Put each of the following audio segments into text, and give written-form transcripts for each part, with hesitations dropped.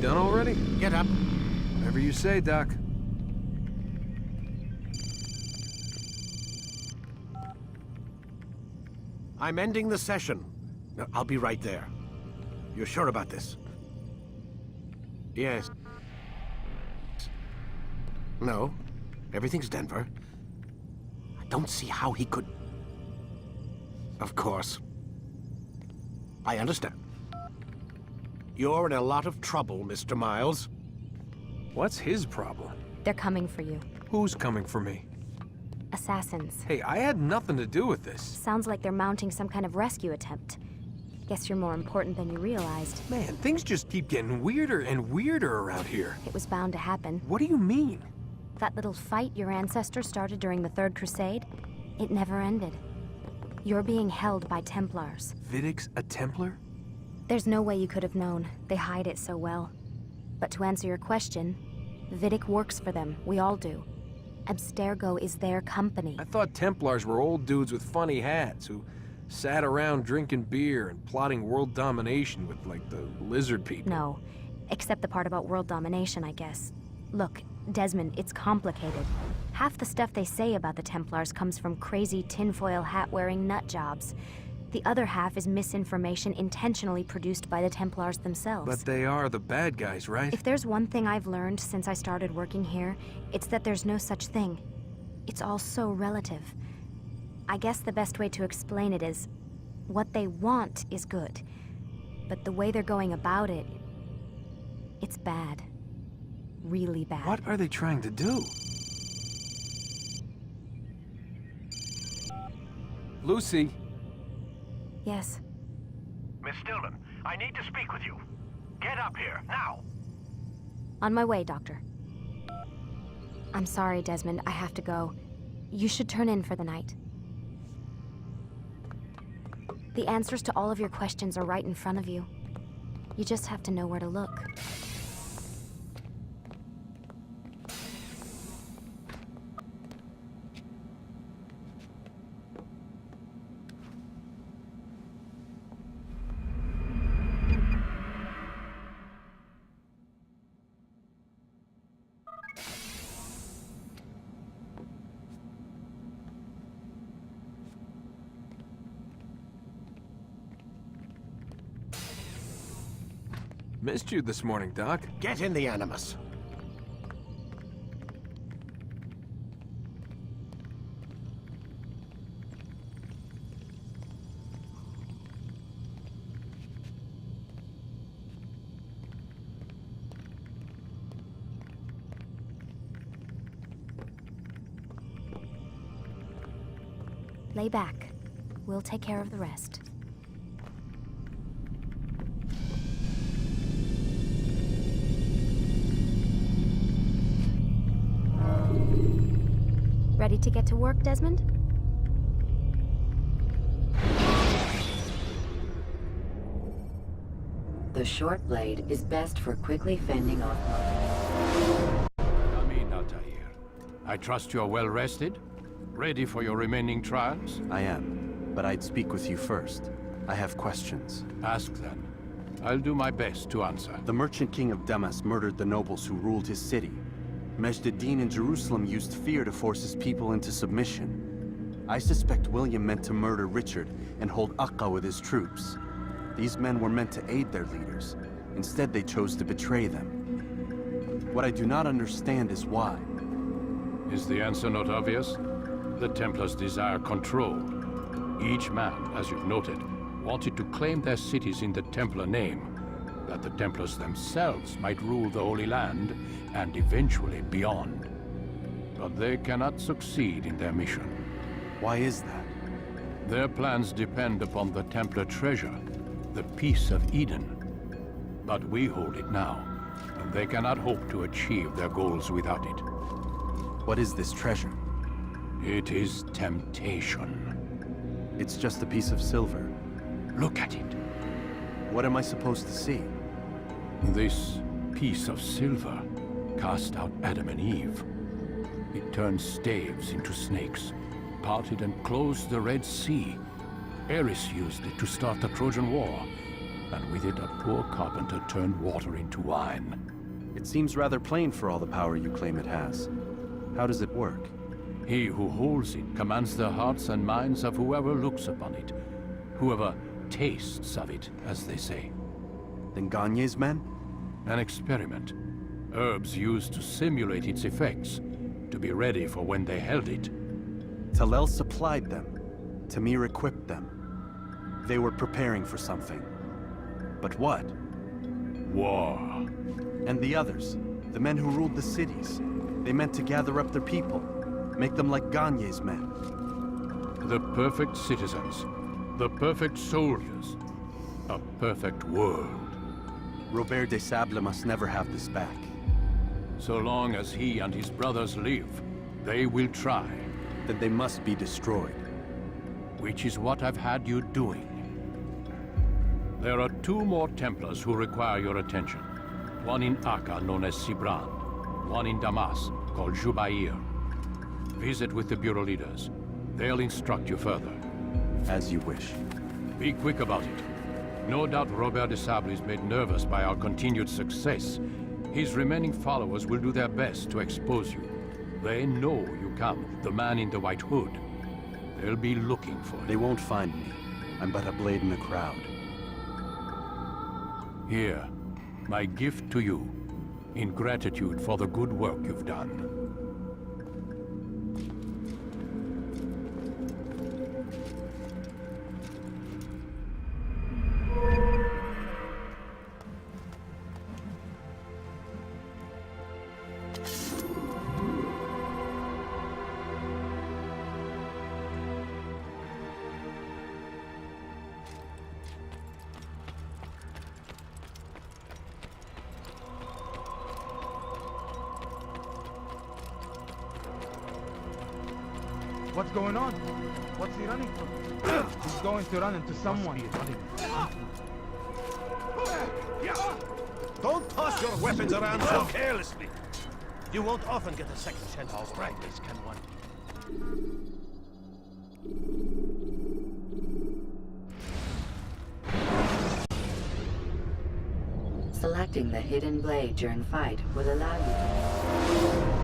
Done already? Get up. Whatever you say, Doc. I'm ending the session. No, I'll be right there. You're sure about this? Yes. No. Everything's Denver. I don't see how he could... Of course. I understand. You're in a lot of trouble, Mr. Miles. What's his problem? They're coming for you. Who's coming for me? Assassins. Hey, I had nothing to do with this. Sounds like they're mounting some kind of rescue attempt. Guess you're more important than you realized. Man, things just keep getting weirder and weirder around here. It was bound to happen. What do you mean? That little fight your ancestors started during the Third Crusade, it never ended. You're being held by Templars. Vidic's a Templar? There's no way you could have known. They hide it so well. But to answer your question, Vidic works for them. We all do. Abstergo is their company. I thought Templars were old dudes with funny hats who sat around drinking beer and plotting world domination with, like, the lizard people. No. Except the part about world domination, I guess. Look, Desmond, it's complicated. Half the stuff they say about the Templars comes from crazy tinfoil hat-wearing nut jobs. The other half is misinformation intentionally produced by the Templars themselves. But they are the bad guys, right? If there's one thing I've learned since I started working here, it's that there's no such thing. It's all so relative. I guess the best way to explain it is, what they want is good. But the way they're going about it, it's bad. Really bad. What are they trying to do? Lucy. Yes. Miss Stillman, I need to speak with you. Get up here, now! On my way, Doctor. I'm sorry, Desmond. I have to go. You should turn in for the night. The answers to all of your questions are right in front of you. You just have to know where to look. Missed you this morning, Doc. Get in the Animus. Lay back. We'll take care of the rest. Ready to get to work, Desmond? The short blade is best for quickly fending off. Amin, Altair. I trust you're well rested? Ready for your remaining trials? I am, but I'd speak with you first. I have questions. Ask then. I'll do my best to answer. The merchant king of Damas murdered the nobles who ruled his city. Majd-ad-Din in Jerusalem used fear to force his people into submission. I suspect William meant to murder Richard and hold Aqqa with his troops. These men were meant to aid their leaders. Instead, they chose to betray them. What I do not understand is why. Is the answer not obvious? The Templars desire control. Each man, as you've noted, wanted to claim their cities in the Templar name, that the Templars themselves might rule the Holy Land and eventually beyond. But they cannot succeed in their mission. Why is that? Their plans depend upon the Templar treasure, the Peace of Eden. But we hold it now, and they cannot hope to achieve their goals without it. What is this treasure? It is temptation. It's just a piece of silver. Look at it. What am I supposed to see? This piece of silver cast out Adam and Eve. It turned staves into snakes, parted and closed the Red Sea. Eris used it to start the Trojan War, and with it a poor carpenter turned water into wine. It seems rather plain for all the power you claim it has. How does it work? He who holds it commands the hearts and minds of whoever looks upon it, whoever tastes of it, as they say. Then Gagne's men? An experiment. Herbs used to simulate its effects, to be ready for when they held it. Talel supplied them. Tamir equipped them. They were preparing for something. But what? War. And the others, the men who ruled the cities, they meant to gather up their people, make them like Gagne's men. The perfect citizens, the perfect soldiers, a perfect world. Robert de Sable must never have this back. So long as he and his brothers live, they will try. Then they must be destroyed. Which is what I've had you doing. There are 2 more Templars who require your attention. One in Akka, known as Sibran. One in Damas, called Jubair. Visit with the Bureau leaders. They'll instruct you further. As you wish. Be quick about it. No doubt Robert de Sable is made nervous by our continued success. His remaining followers will do their best to expose you. They know you come, the man in the white hood. They'll be looking for you. They won't find me. I'm but a blade in the crowd. Here, my gift to you, in gratitude for the good work you've done. What's going on? What's he running from? He's going to run into someone. Don't toss your weapons around so carelessly. You won't often get a second chance. How practice can one be? Selecting the hidden blade during fight will allow you to...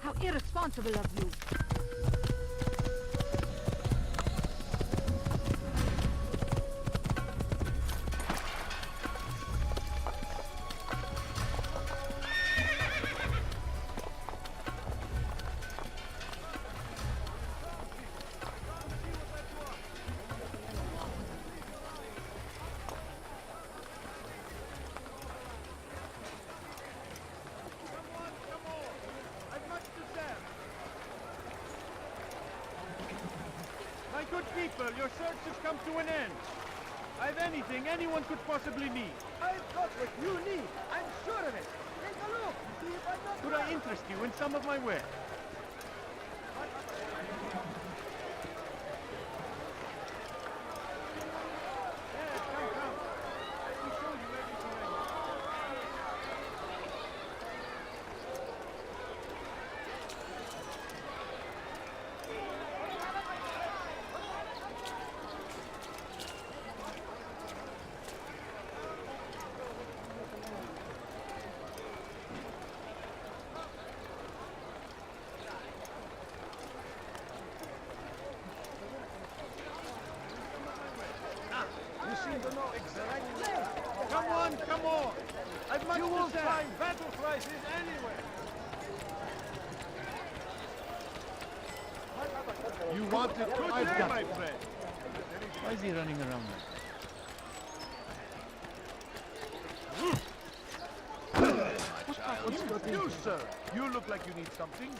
How irresponsible of you! My good people, your search has come to an end. I've anything anyone could possibly need. I've got what you need. I'm sure of it. Take a look. See if I'm not... Could I interest you in some of my wares? Yes, come. Let me show you everything I know. Come on, come on! I've much to say. Find battle prices anywhere. You want it? I've got my friend. Why is he running around you, sir. You look like you need something.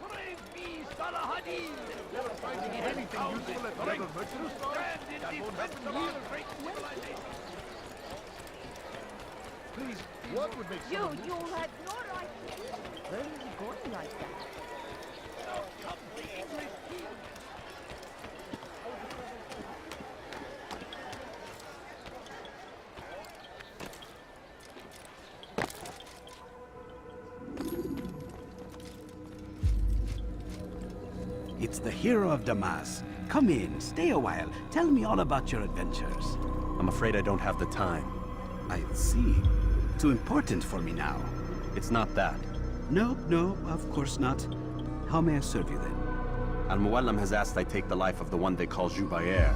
Brave me, Salahadin! Never finding anything useful at Rebel merchants? Stand in defense of our great civilization! Please, what would make You had no right. Where is he going like that? come the English king? It's the hero of Damas. Come in, stay a while. Tell me all about your adventures. I'm afraid I don't have the time. I see. Too important for me now. It's not that. No, of course not. How may I serve you then? Al-Muallim has asked I take the life of the one they call Jubair.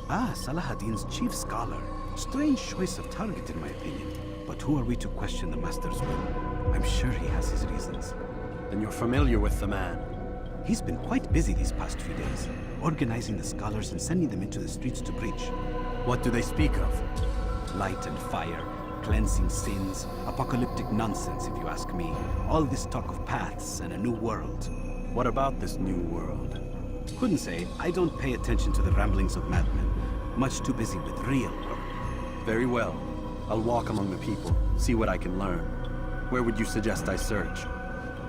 Ah, Salahadin's chief scholar. Strange choice of target in my opinion. But who are we to question the master's will? I'm sure he has his reasons. Then you're familiar with the man. He's been quite busy these past few days, organizing the scholars and sending them into the streets to preach. What do they speak of? Light and fire, cleansing sins, apocalyptic nonsense if you ask me. All this talk of paths and a new world. What about this new world? Couldn't say. I don't pay attention to the ramblings of madmen. Much too busy with real work. Very well. I'll walk among the people, see what I can learn. Where would you suggest I search?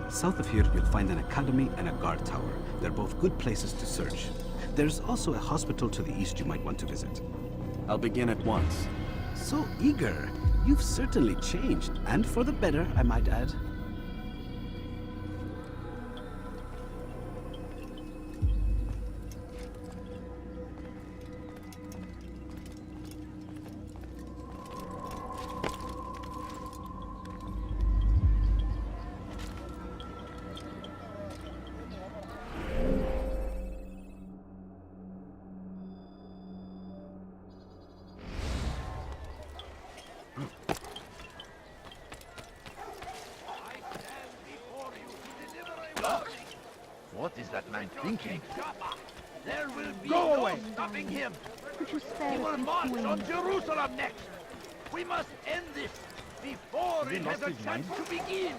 South of here, you'll find an academy and a guard tower. They're both good places to search. There's also a hospital to the east you might want to visit. I'll begin at once. So eager. You've certainly changed, and for the better, I might add. What is that man thinking? There will be Go no away. stopping him. Could you spare He us will this march queen? on Jerusalem next. We must end this before Has he it has lost a his chance mind? to begin.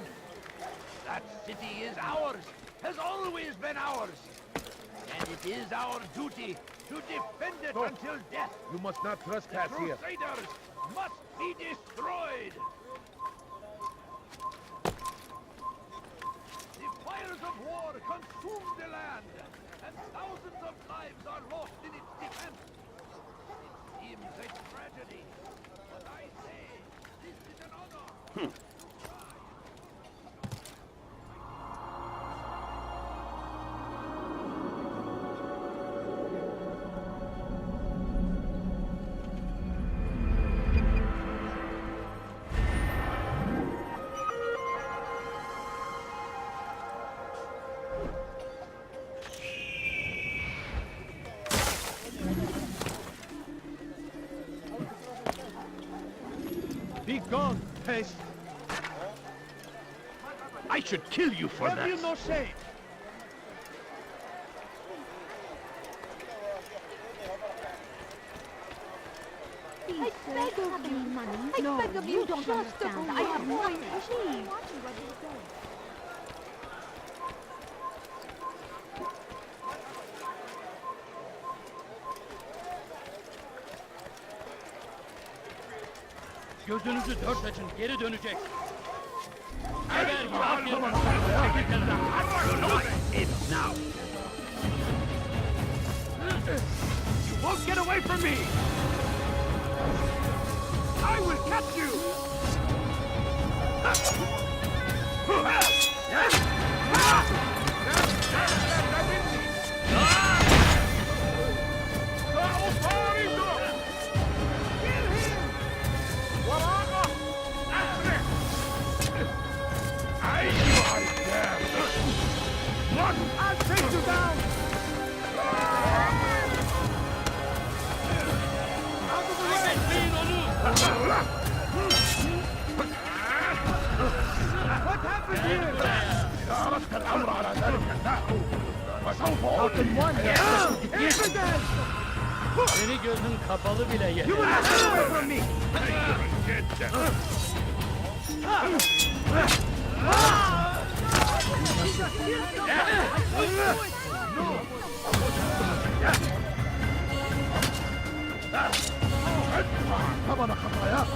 That city is ours, has always been ours. And it is our duty to defend it No. until death. You must not The trespass here. Crusaders must be destroyed. The fires of war consume the land, and thousands of lives are lost in its defense. It seems a tragedy, but I say this is an honor. Be gone, pest. I should kill you for Have you no shame? I beg of you, money. I beg of you, don't understand. I have nothing. Please. Gözünüzü dört açın, geri dönecek. Now. You won't get away from me! I will catch you! I'll take you down! أردت الأمر على ذلك النحو فسوف Halkın var ya. Seni gözün kapalı bile yer. ثمن خطاياك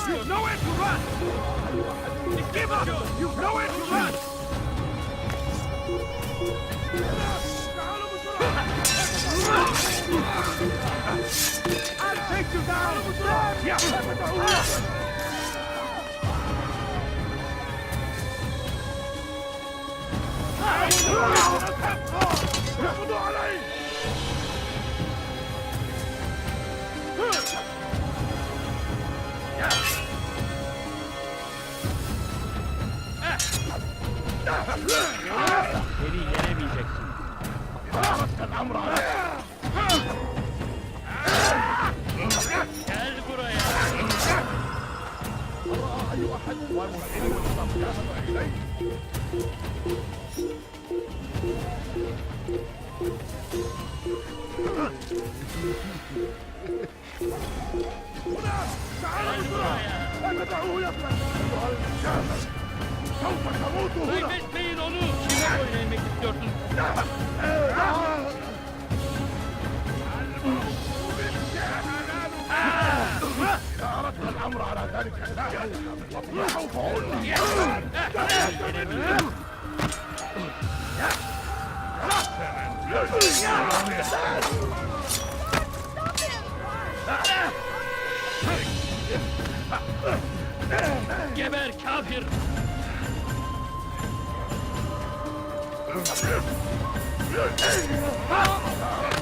You've nowhere to run! Give up! You've nowhere to run! I'll take you down! Beni yenemeyeceksin. Gel buraya. Kaybetmeyin onu! Kime boyun eğmek istiyorsun? أردت الأمر على ذلك النحو وسوف Geber kafir!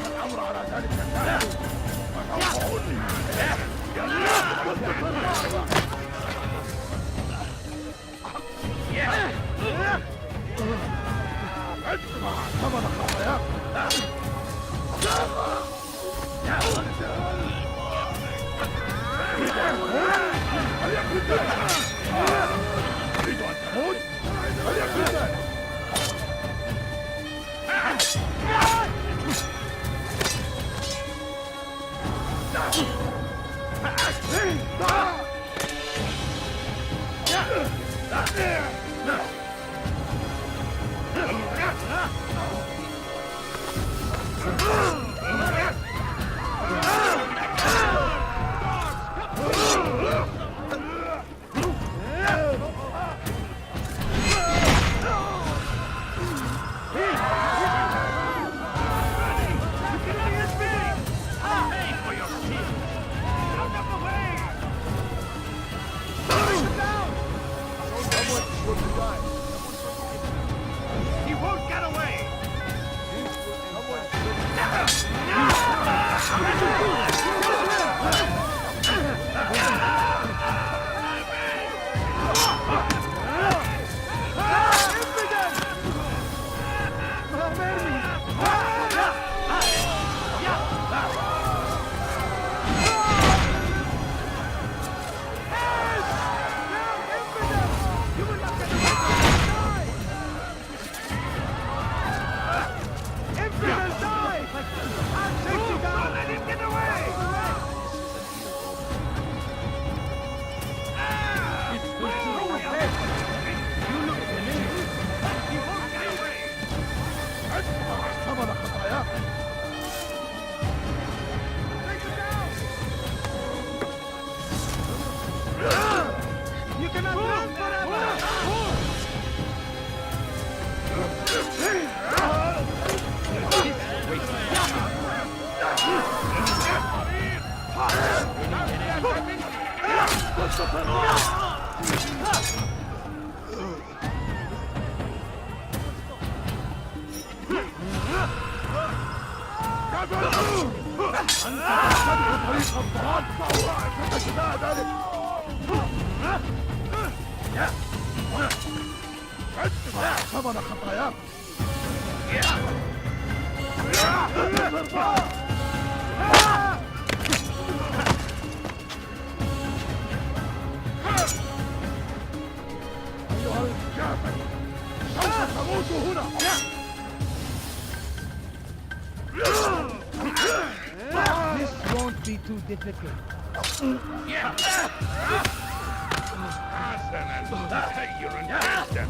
الأمر على ذلك النحو ادفع ثمن خطاياك تريد أن تموت؟ فليكن ذلك He won't get away! طريق الضغط أجدادك. ادفع ثمن خطاياك. أيها الكافر، سوف تموت هنا. This won't be too difficult. حسنا، تخير جدا.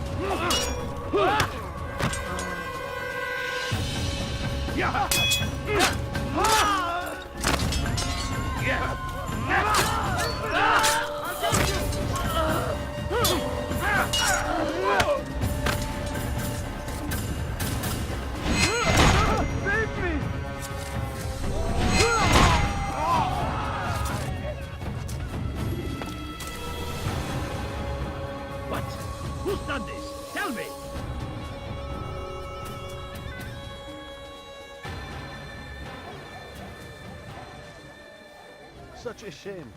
What? Who's done this? Tell me! Such a shame.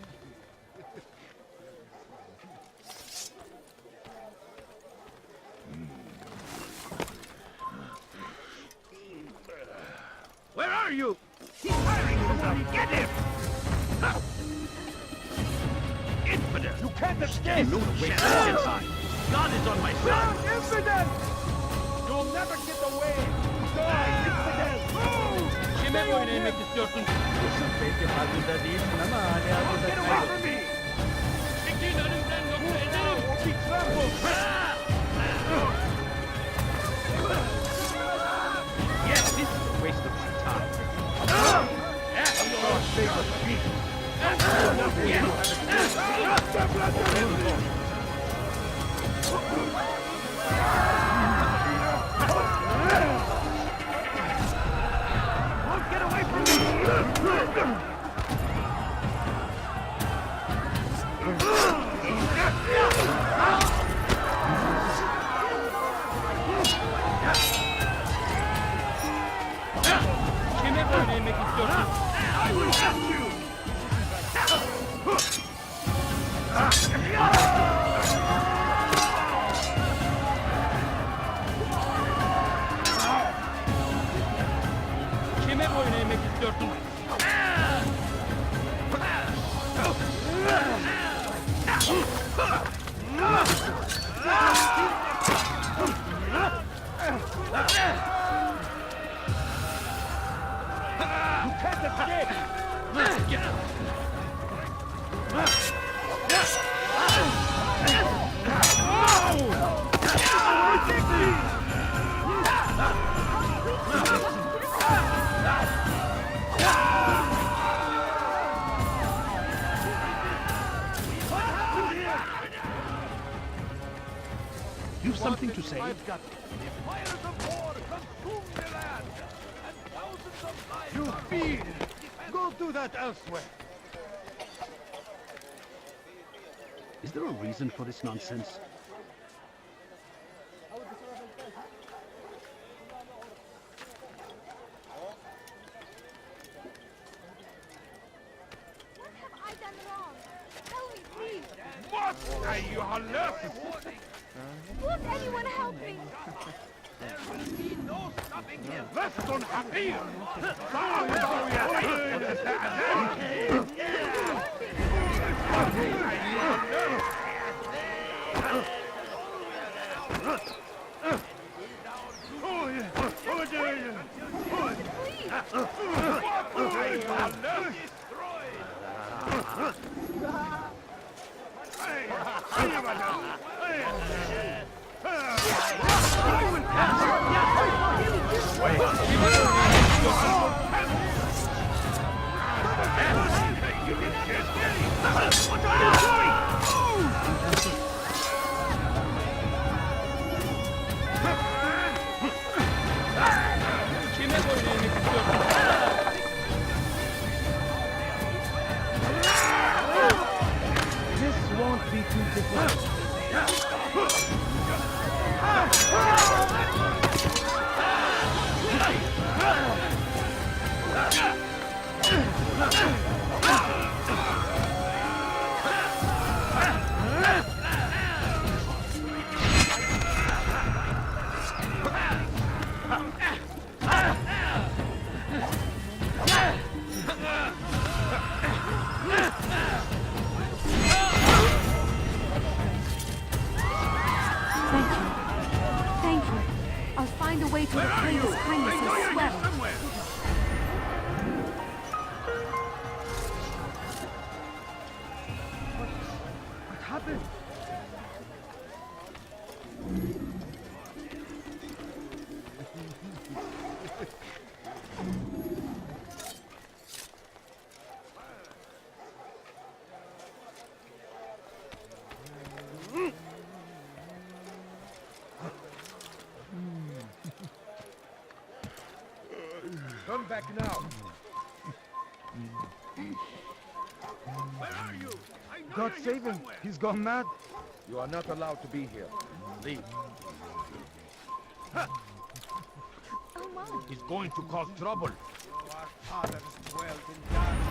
Where are you? He's firing somebody! Get him! Infidel! You can't escape! No way inside! God is on my side! Infidel! You'll never get away! Die, infidel! Kime boyun eğmek istiyorsun? Belki farkında değilsin ama hala burada Get away from me! Çekil önümden yoksa ederim! Be trampled! Yes, this is a waste of my time. Get away from me! Kime boyun eğmek istiyorsun? I will have you! Kime boyun eğmek istiyorsun? You can't escape! Get out! You've something to say? I've got the fires of war consume the land, and thousands of lives You are feed! lost. Go do that elsewhere! Is there a reason for this nonsense? What have I done wrong? Tell me, please. What أيها اللص? Won't anyone help me? There will be no stopping him. لص حقير. سأقطع يديه للأعداء. Kime boyun eğmek istiyorsun? This won't be too difficult. Thank you. Thank you. I'll find a way to repay this kindness as well. What happened? Come back now. Where are you? I know God you're save here him. somewhere. He's gone mad. You are not allowed to be here. Leave. Oh my. He's going to cause trouble. Our fathers dwelt in darkness.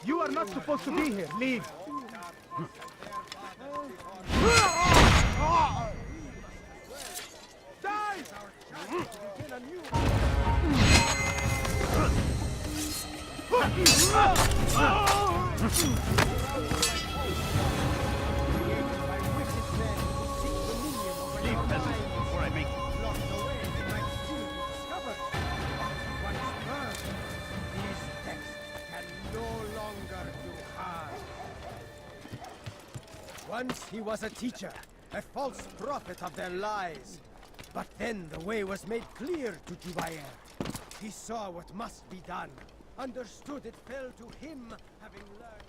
You are not supposed to be here. Leave. Leave message before I make it. These texts can no longer do harm. Once he was a teacher, a false prophet of their lies. But then the way was made clear to Jubair. He saw what must be done, understood it fell to him, having learned.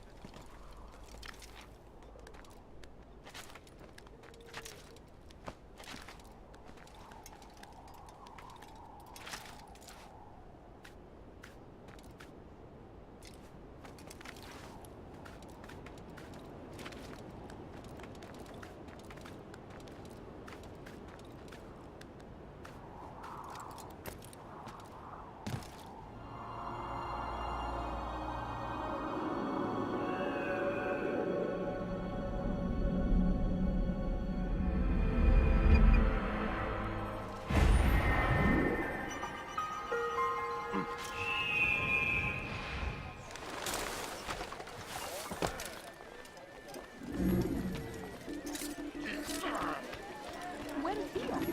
Where is he off to?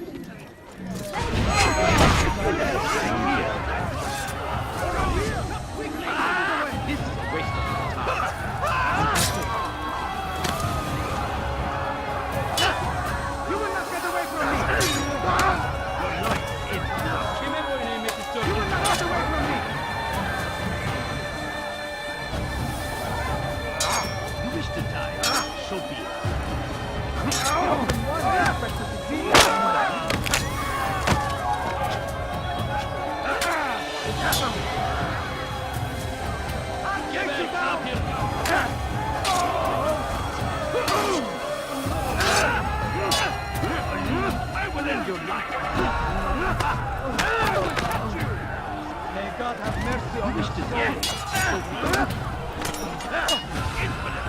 This is a waste of time. You will not get away from me. Your life is now. You will not get away from me. You wish to die? So be it. I will end your life. May God have mercy on You wish us. to die? So be it. Infidel.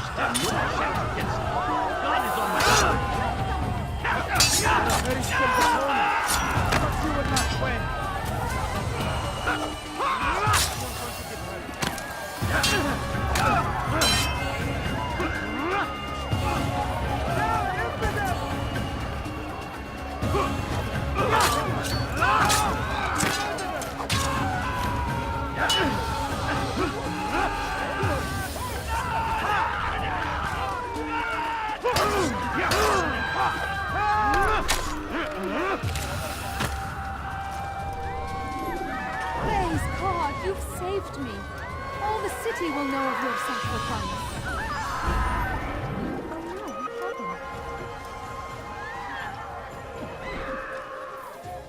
Stand no chance against me. God is on my side. Very skilled opponent, but you will not win. Praise God, you've saved me. All the city will know of your sacrifice. Oh no, what happened?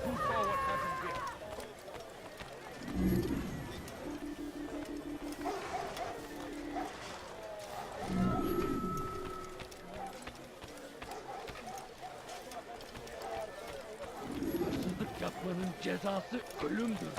Who saw what happened here? Yapmanın cezası ölümdür.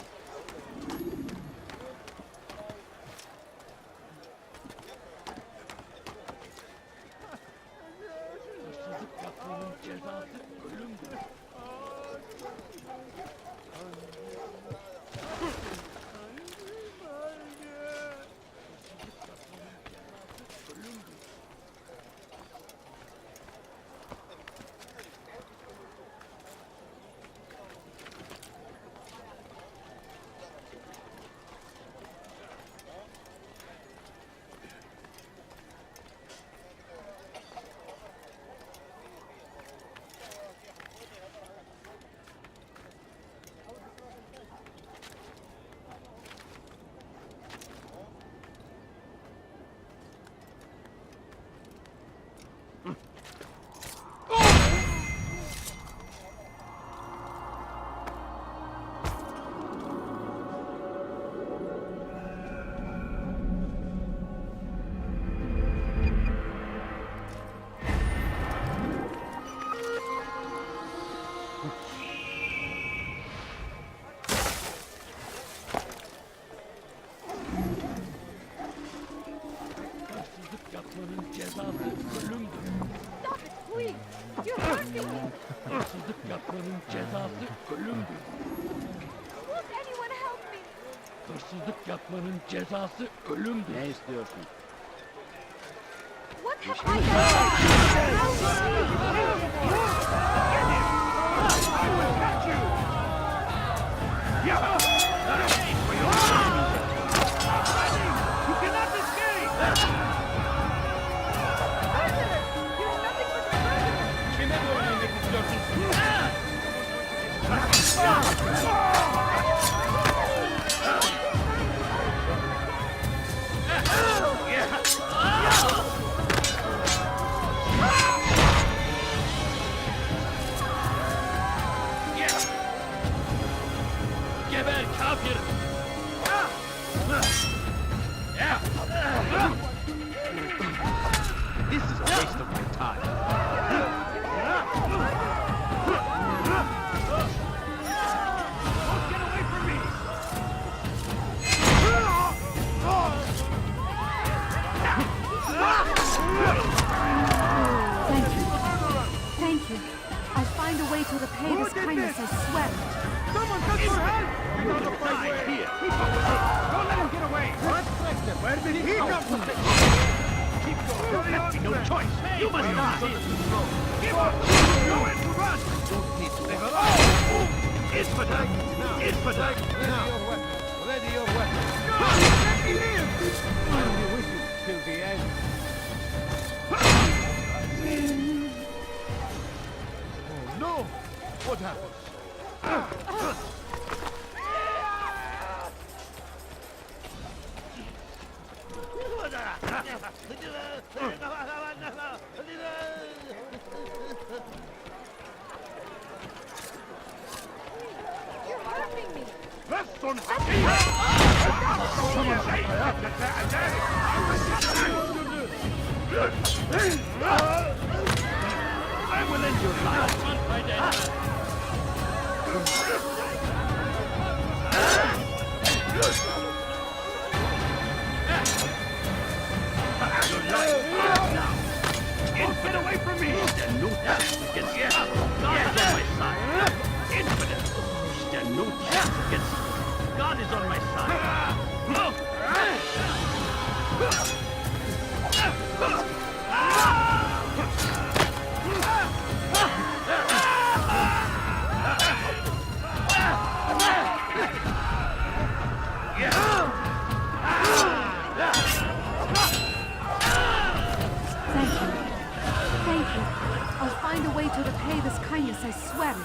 yapmanın cezası ölümdür. Won't anyone help me? Hırsızlık yapmanın cezası ölümdür. Ne istiyorsun? What have I done? Geber kafir! This is a waste of my time. Get away from me! Thank you. Thank you. I'll find a way to repay this kindness, I swear. Someone come for help! You're gonna die here! Don't let him get away! Where did he come from? Keep going! There left me no choice! You must die! Give up! Nowhere to run! Don't need to live alone! Infidel! Infidel! Ready your weapon. No! Let me live! I'll be with you till the end. Oh no! What happened? You're hurting me. I will end your life! My dad! Get away from me! Stand no chance against God is on my side. Infidel! Stand no chance against God is on my side. Thank you. Thank you. I'll find a way to repay this kindness, I swear it.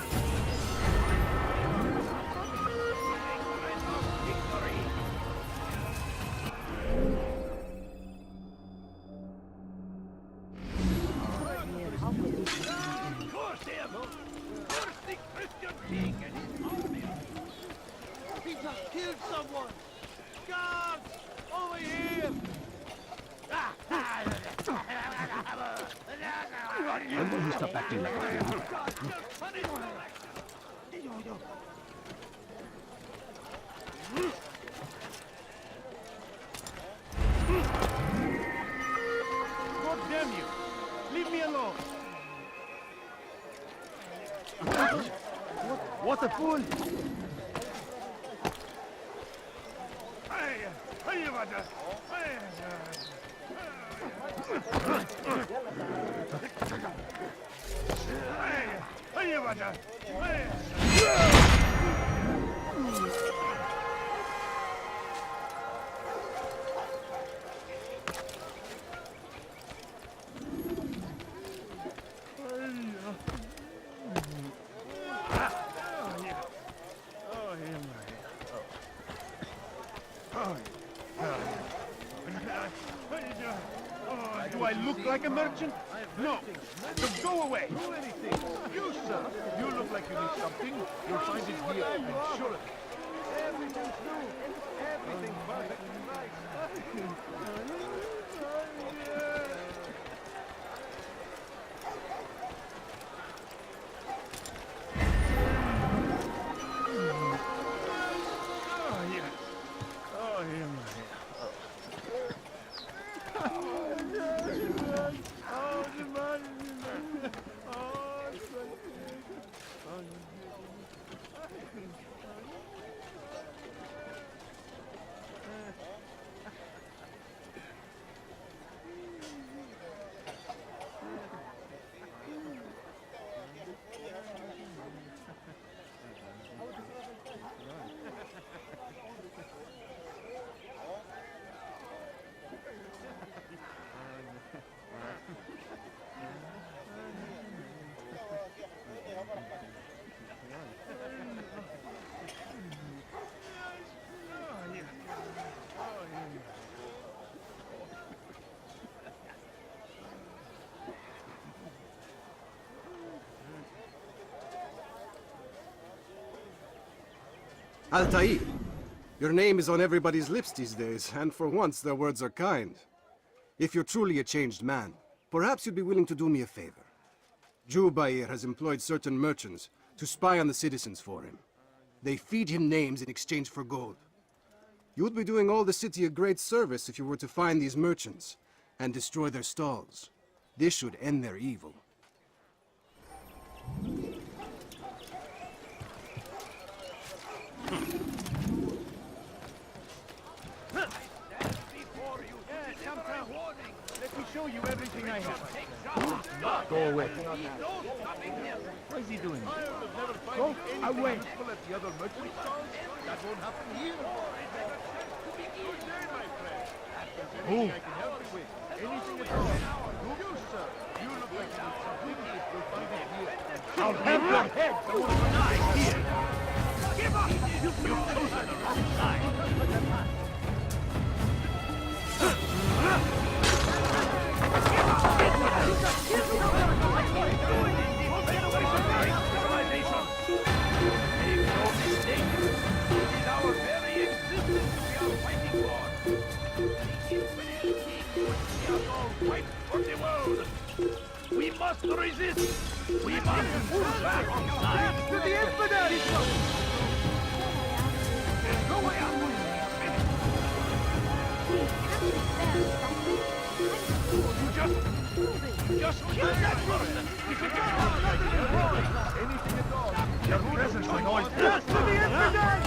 Of course, him! First the Christian king and his army. He just killed someone! Guards! Over here! When will you stop acting like that? God damn you! Leave me alone! What a fool! Do I look like a merchant? No. So go away. Do anything. You, sir. You look like you need something. You'll find it here. I'm sure of it. Everything's new. Everything perfectly nice. Altair, your name is on everybody's lips these days, and for once their words are kind. If you're truly a changed man, perhaps you'd be willing to do me a favor. Jubair has employed certain merchants to spy on the citizens for him. They feed him names in exchange for gold. You'd be doing all the city a great service if you were to find these merchants and destroy their stalls. This should end their evil. Let me show you everything I have. Go away. What is he doing? Go away. The other merchants. That won't happen here. Anything I can help you with. Anything at all. You, sir. You look like you need something. You'll find it here. I'll have your head. Someone will die here. Give up! You've chosen the wrong side. We must resist! We must move back inside! To the infidels! There's no way out! You just kill that person! You should get out! Anything at all. Your presence annoys me. Yes, to the infidels!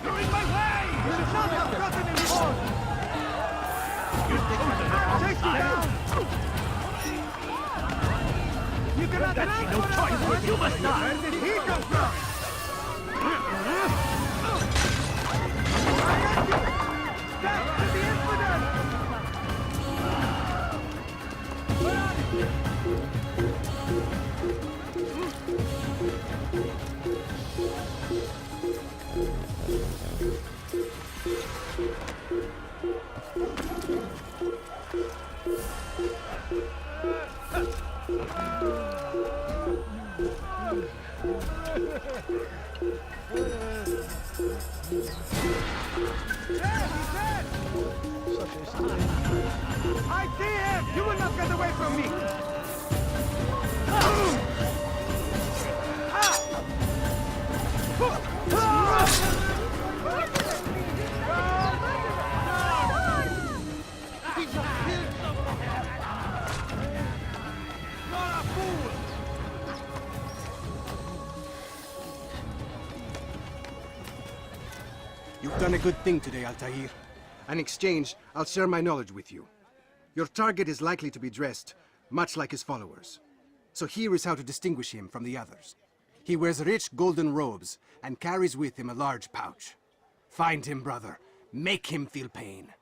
You're in my way! You should not have gotten involved! Take me down! You cannot That's no choice! You must die! Where did he come from? Back to the infidels! I see him! You will not get away from me! You've done a good thing today, Altair. In exchange, I'll share my knowledge with you. Your target is likely to be dressed much like his followers. So here is how to distinguish him from the others. He wears rich golden robes and carries with him a large pouch. Find him, brother. Make him feel pain.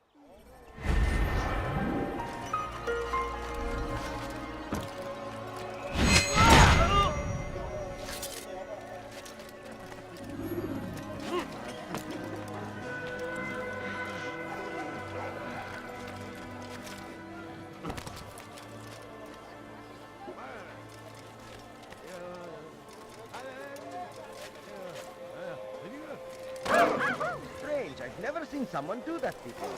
Strange, I've never seen someone do that before.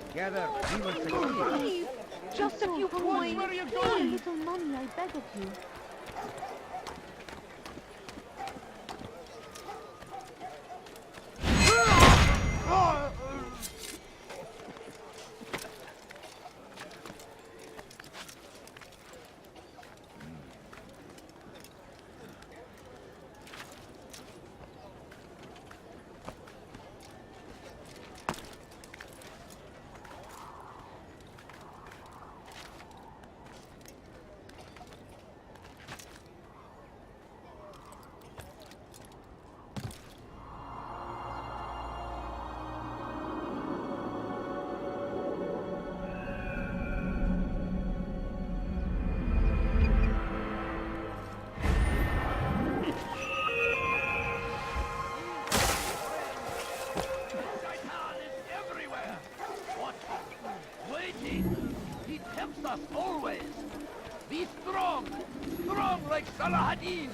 Together, we will succeed. Please, just a few coins. Where are you Please, going? a little money, I beg of you. helps us always. Be strong, strong like Salahadin,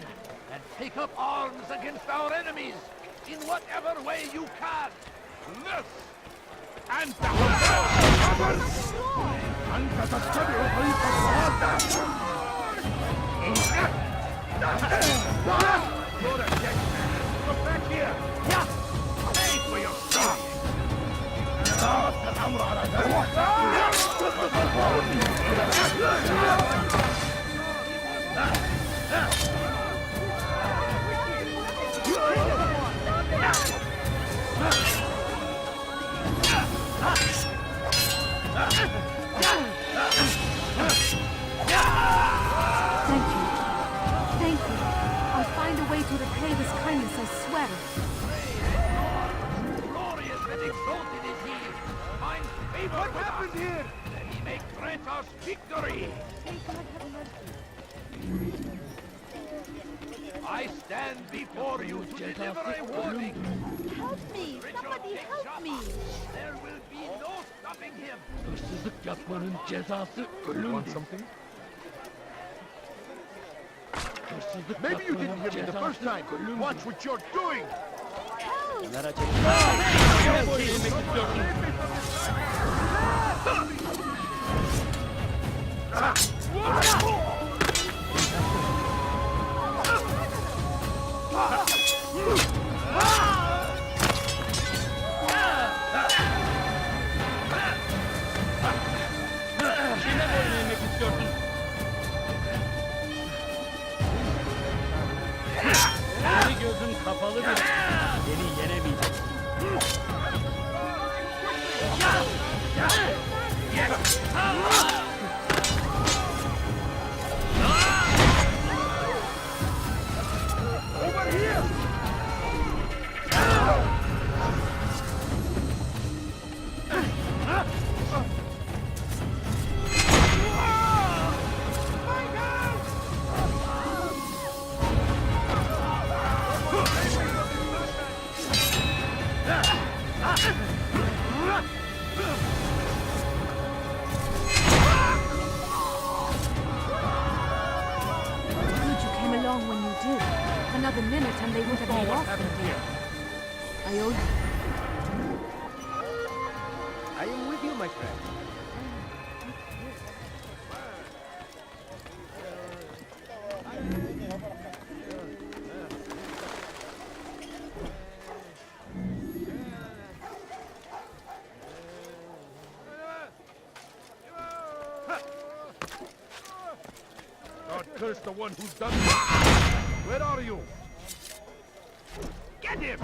and take up arms against our enemies in whatever way you can. This and Come back here! Yeah! Pay for your sin! Thank you. Thank you. I'll find a way to repay this kindness, I swear. Glorious and exalted is he! Finds favor What with happened us, here? that he may grant us victory! I stand before you to deliver a warning! Help me! Somebody help me! There will be no stopping him! Hırsızlık yapmanın cezası ölümdür. Something? Hırsızlık Maybe you didn't yapmanın hear me the first cezası time. ölümdür. Watch what you're doing! Kime boyun eğmek istiyorsun? Senin gözün kapalı bile. Beni yenemeyeceksin. Over here! Good you came along when you did. Another minute and they would have been lost. I owe you. I am with you, my friend. God curse the one who's done this! Where are you? Get him!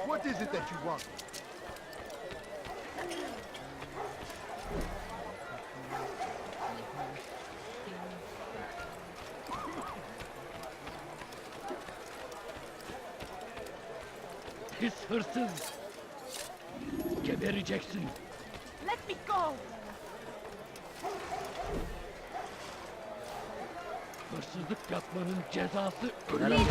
What is it that you want? Pis hırsız. Gebereceksin. Let me go! Hırsızlık yapmanın cezası ölüm.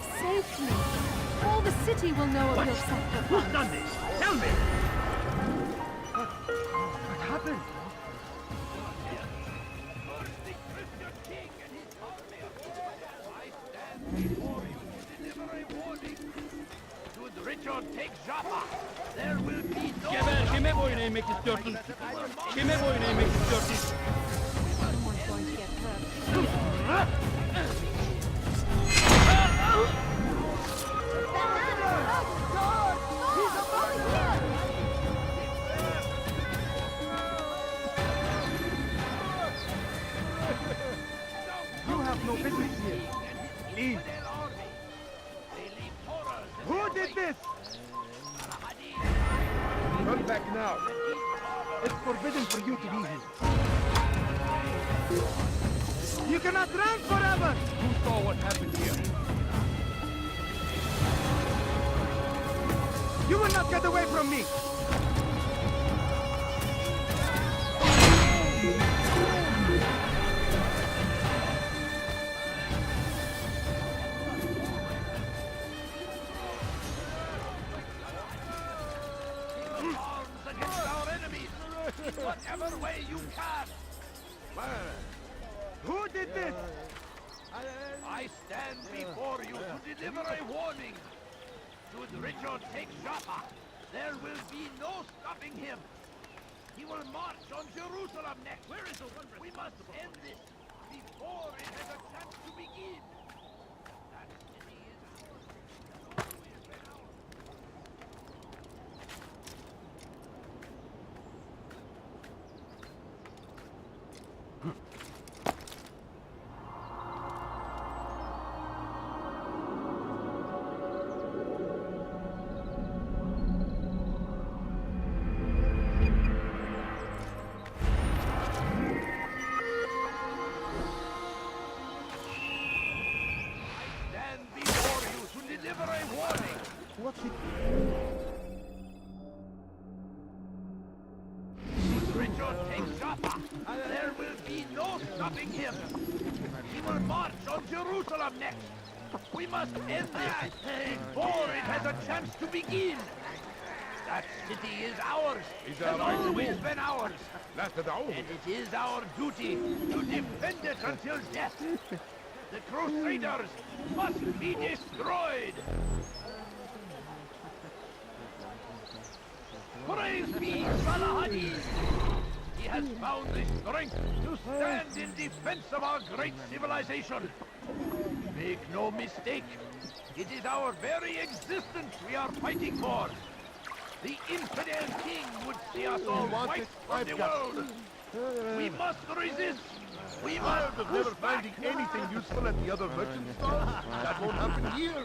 have saved me. All the city will know of your sacrifice. Who's done this? Tell me! What happened? Should Richard take Jaffa, there will be no... Geber, kime boyun eğmek istiyorsun? Kime boyun eğmek istiyorsun? Someone's going to get hurt. You have no business here. Leave. Who did this? Turn back now. It's forbidden for you to be here. You cannot run forever! Who saw what happened here? You will not get away from me! Arms against our enemies, in whatever way you can. Who did this? I stand before you to deliver a warning. Should Richard take Jaffa, there will be no stopping him. He will march on Jerusalem next. Where is the one? We must end this before it has a chance to begin. That city is ours. Stand before you to deliver a warning. Should Richard take Jaffa, there will be no stopping him. He will march on Jerusalem next. We must end this before it has a chance to begin. That city is ours. Has always been ours. And it is our duty to defend it until death. The Crusaders must be destroyed! Praise be Salahadin! He has found the strength to stand in defense of our great civilization. Make no mistake, it is our very existence we are fighting for. The infidel king would see us all wiped from the world. We must resist. We must never finding anything useful at the other merchant stalls. That won't happen here.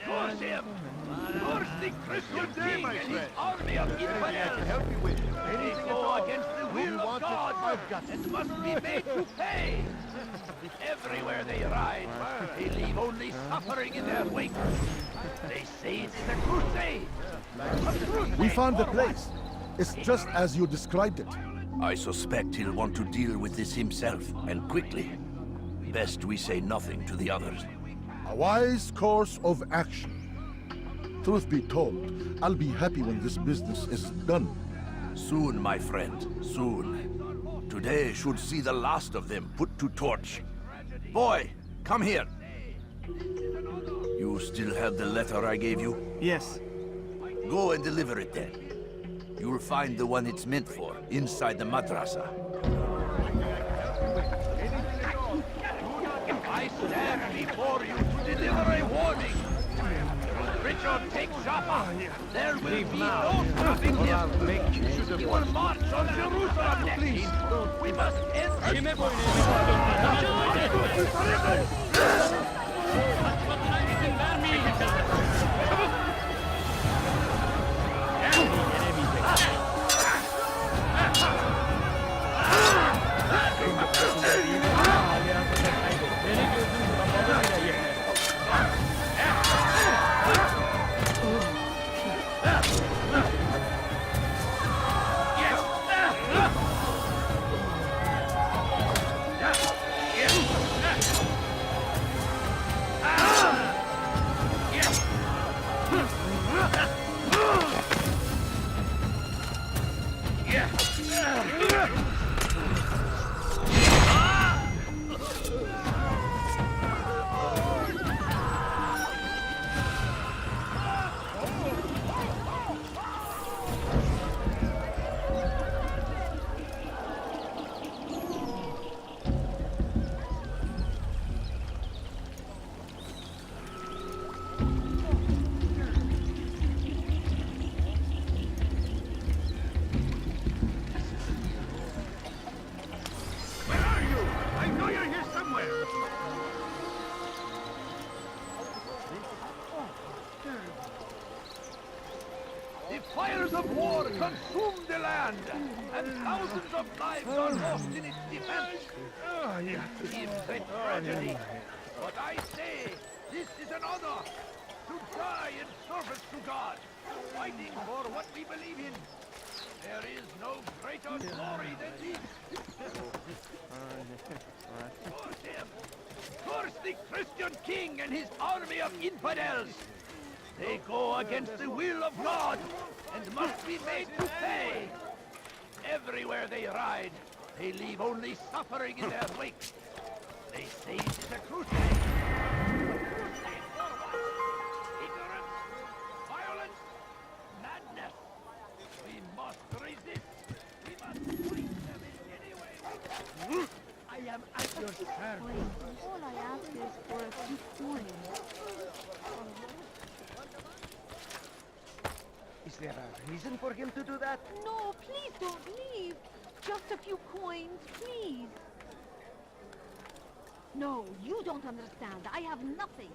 Force him! Force the Christian king and his army of infidels! Help you with anything they go against the will of God and must be made to pay. Everywhere they ride, they leave only suffering in their wake. They say it is a crusade. We found the place. It's just as you described it. I suspect he'll want to deal with this himself, and quickly. Best we say nothing to the others. A wise course of action. Truth be told, I'll be happy when this business is done. Soon, my friend, soon. Today should see the last of them put to torch. Boy, come here. You still have the letter I gave you? Yes. Go and deliver it then. You'll find the one it's meant for inside the madrasa. I stand before you to deliver a warning. Should Richard take Jaffa, there will be no stopping him. He will march on Jerusalem next. We must end The fires of war consume the land, and thousands of lives are lost in its defense. Seems a tragedy, but I say this is an honor to die in service to God, fighting for what we believe in. There is no greater glory than this. Curse him! Curse the Christian king and his army of infidels! They go against the will of God and must be made to pay. Everywhere they ride, they leave only suffering in their wake. They say it is a crusade. Crusade for what? Ignorance? Violence? Madness? We must resist. We must fight them in any way we can. I am at your service. All I ask is for a few coins. Is there a reason for him to do that? No, please don't leave. Just a few coins, please. No, you don't understand. I have nothing.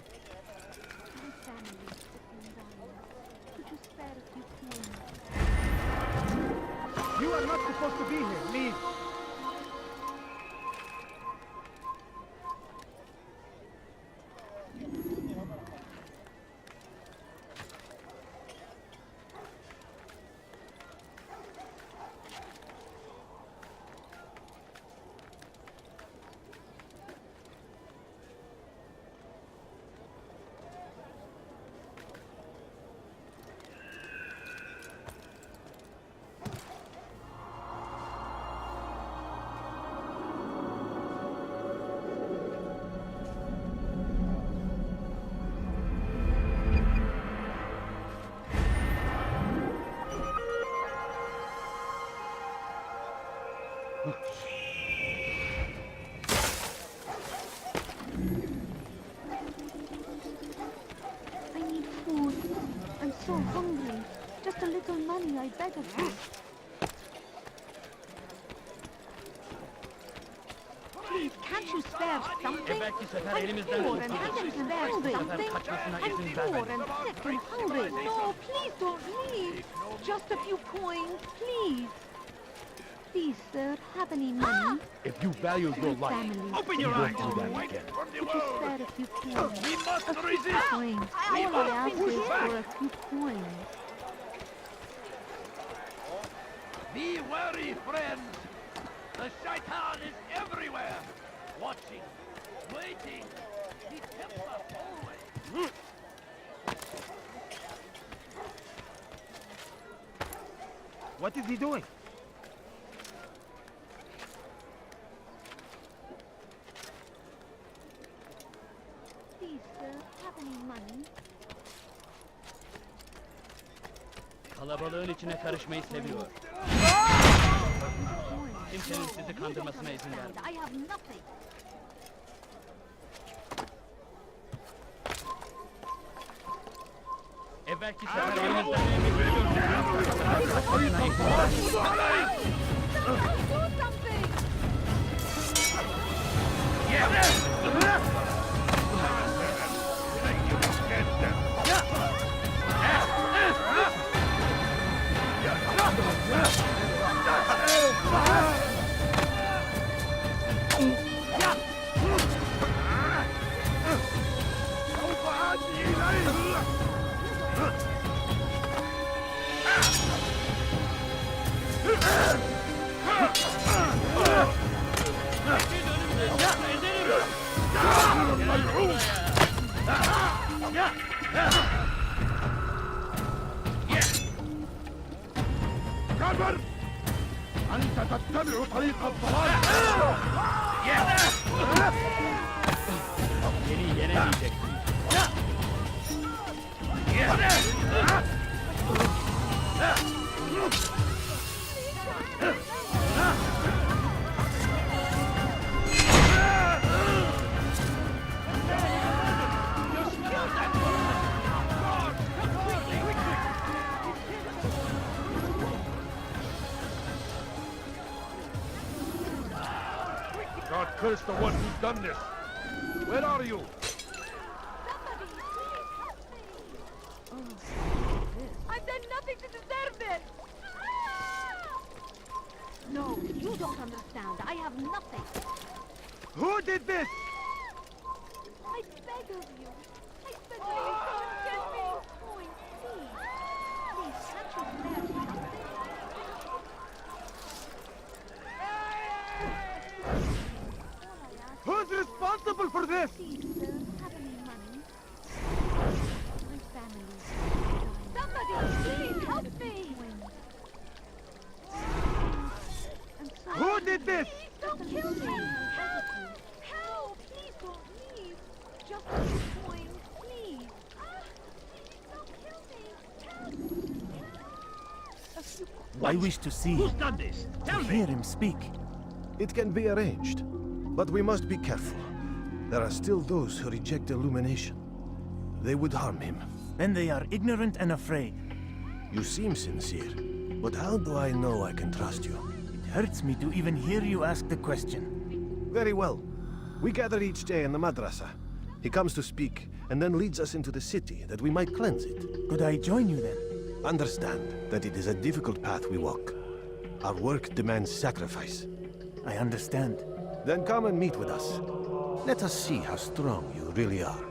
My family is sick and dying. Could you spare a few coins? You are not supposed to be here. Leave. I need food. I'm so hungry. Just a little money, I beg of you. Please, can't you spare something? I'm poor and can't you spare something? I'm poor and sick and hungry. No, please don't leave. Just a few coins, please. Please, sir, have any money? If you value your life, Family. open your eyes to that again. Could you spare a few coins? We must A few resist. coins. We All I must ask push is back. for a few coins. Be wary, friends. The shaitan is everywhere. Watching, waiting. He tempts us always. What is he doing? Please, sir, have any money? Kalabalığın içine karışmayı seviyor. Kimsenin sizi kandırmasına izin vermem. I have nothing. Evvelki sefer elimizden emin veriyorum. Do something! كبر! أنت تتبع طريق الضلال! Beni yenemeyeceksin. curse the one who's done this. Where are you? I've done nothing to deserve this! No, you don't understand. I have nothing. Who did this? I beg of you. I beg of you, don't kill me. Point, please. Please, can't you spare something? Who's responsible for this? Please, sir, have any money? My family. Somebody, please help me! Who did this? Please don't kill me! Help! Help! Please don't leave! Just a few coins, please! Please don't kill me! Help! I wish to see Who's him, done this? Tell to me! hear him speak. It can be arranged, but we must be careful. There are still those who reject illumination. They would harm him. Then they are ignorant and afraid. You seem sincere, but how do I know I can trust you? It hurts me to even hear you ask the question. Very well. We gather each day in the madrasa. He comes to speak, and then leads us into the city, that we might cleanse it. Could I join you then? Understand that it is a difficult path we walk. Our work demands sacrifice. I understand. Then come and meet with us. Let us see how strong you really are.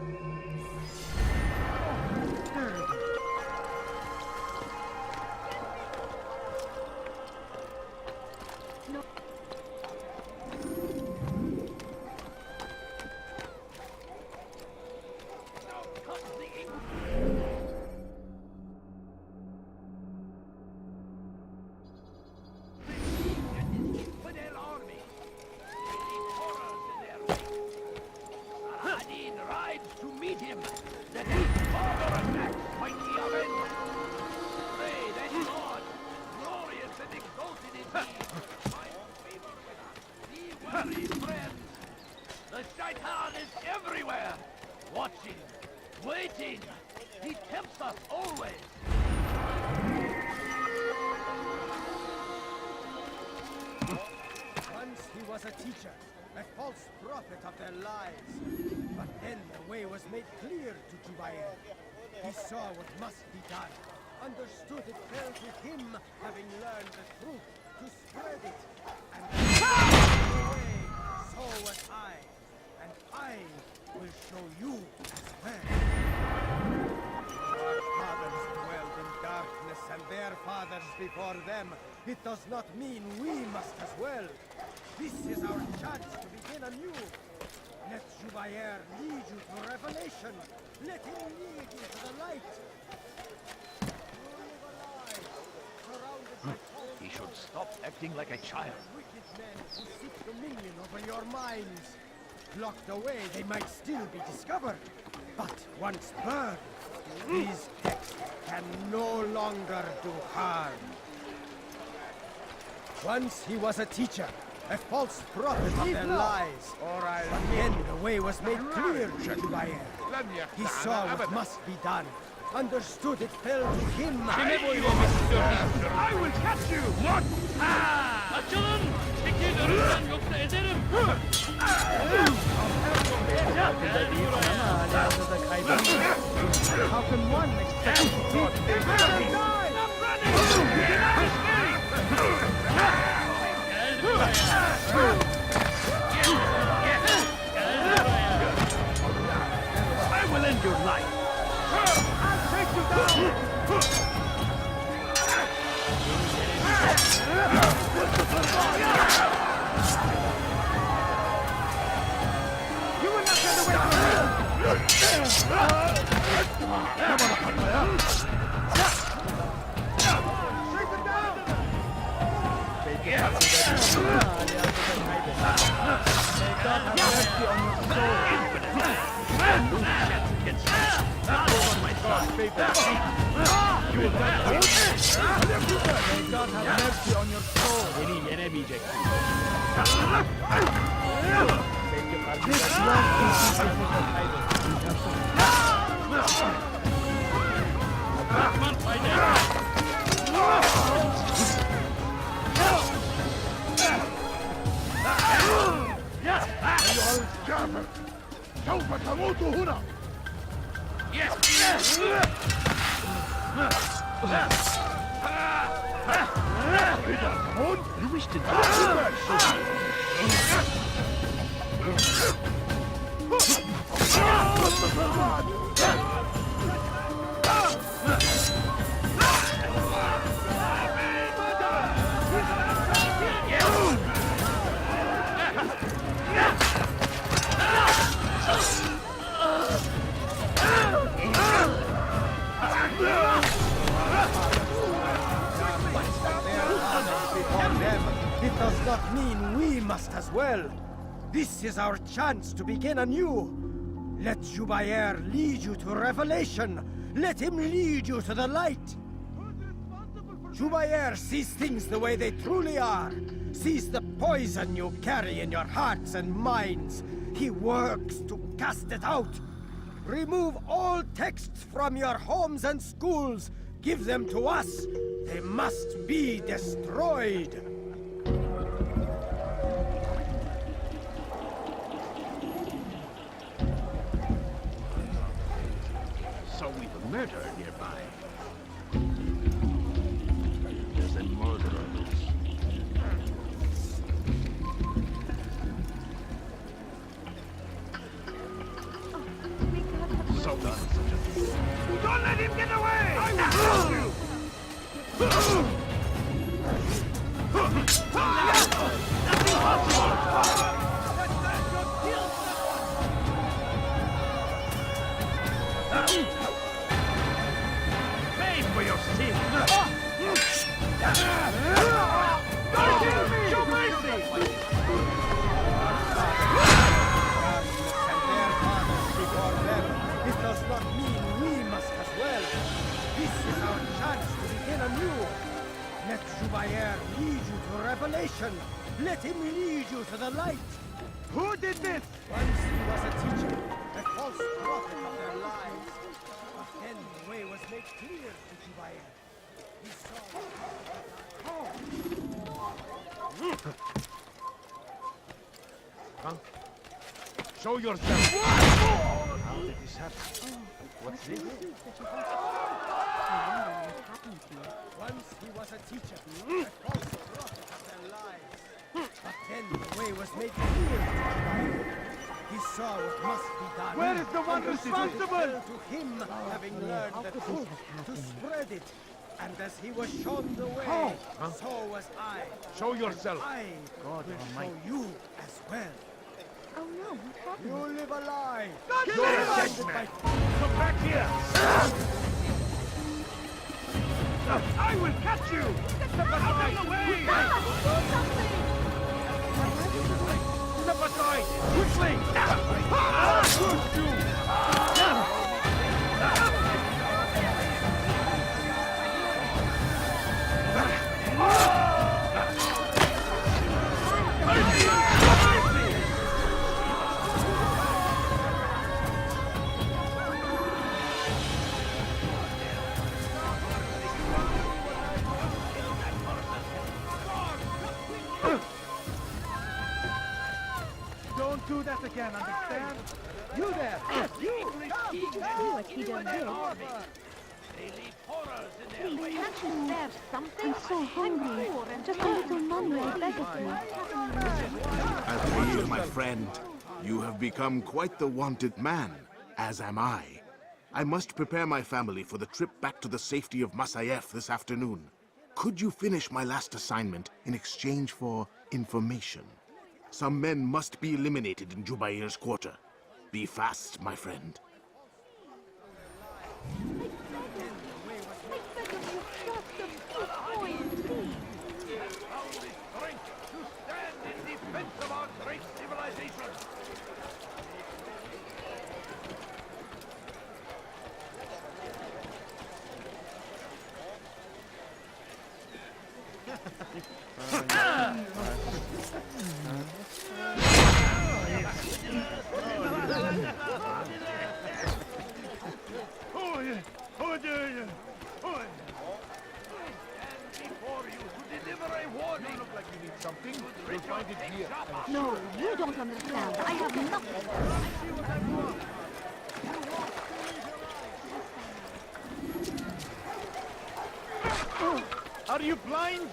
The Shaitan is everywhere! Watching, waiting! He tempts us always! Once he was a teacher, a false prophet of their lies. But then the way was made clear to Jubair. He saw what must be done, understood it fell to him, having learned the truth, to spread it. And the way, so was I. And I will show you as well. Our fathers dwelled in darkness, and their fathers before them. It does not mean we must as well. This is our chance to begin anew. Let Jubair lead you to revelation. Let him lead you to the light. You live a lie, surrounded by false He should stop acting like a child. wicked men who seek dominion over your minds. Locked away, they might still be discovered. But once burned, these texts can no longer do harm. Once he was a teacher, a false prophet of their lies. But then the way was made clear to Jubair. He saw what must be done. Understood it fell to him. I will catch you! What? Açılın! Çekil önümden yoksa ederim! Geldi buraya ama hala hazırda kaybettim. How can one expect to beat the enemy? Stop running! Get out of Geldi buraya! I will end your life! I'll take you down! You will not get away from me! Shake them down! Beni yenemeyeceksin. Belki Bırakman fayda. Come on! You wish to die? It does not mean we must as well. This is our chance to begin anew. Let Jubair lead you to revelation. Let him lead you to the light. Jubair sees things the way they truly are. Sees the poison you carry in your hearts and minds. He works to cast it out. Remove all texts from your homes and schools. Give them to us. They must be destroyed. So we've a murderer nearby. There's a murderer loose. So done such a thing. Don't let him get away! I will kill you! Pay for your sin! Don't kill me! Show mercy! Before them, it does not mean we must as well. This is our chance to begin anew. Let Jubair lead you to revelation. Let him lead you to the light. Who did this? Once he was a teacher, a false prophet of their lives. But then the way was made clear to Jubair. He saw... Huh? Show yourself! How did this happen? What's this? Once he was a teacher, a false prophet of their lives. But then the way was made clear to Jubair. He saw what must be done. Where is the one responsible? To him, having learned the truth, to spread it. And as he was shown the way, so was I. Show yourself. I will show you as well. Oh no, what happened? You live a lie. You're a dead man. Come back here. I will catch you. Out of the way. Do something! Step aside. Quickly. Push you. Don't do that again, understand? You there! You! What he done did. Please, can't you serve something? I'm so hungry. Just a little money, I beg of you. Adriel, my friend, you have become quite the wanted man, as am I. I must prepare my family for the trip back to the safety of Masayef this afternoon. Could you finish my last assignment in exchange for information? Some men must be eliminated in Jubair's quarter. Be fast, my friend. No, you don't understand. I have nothing. Are you blind?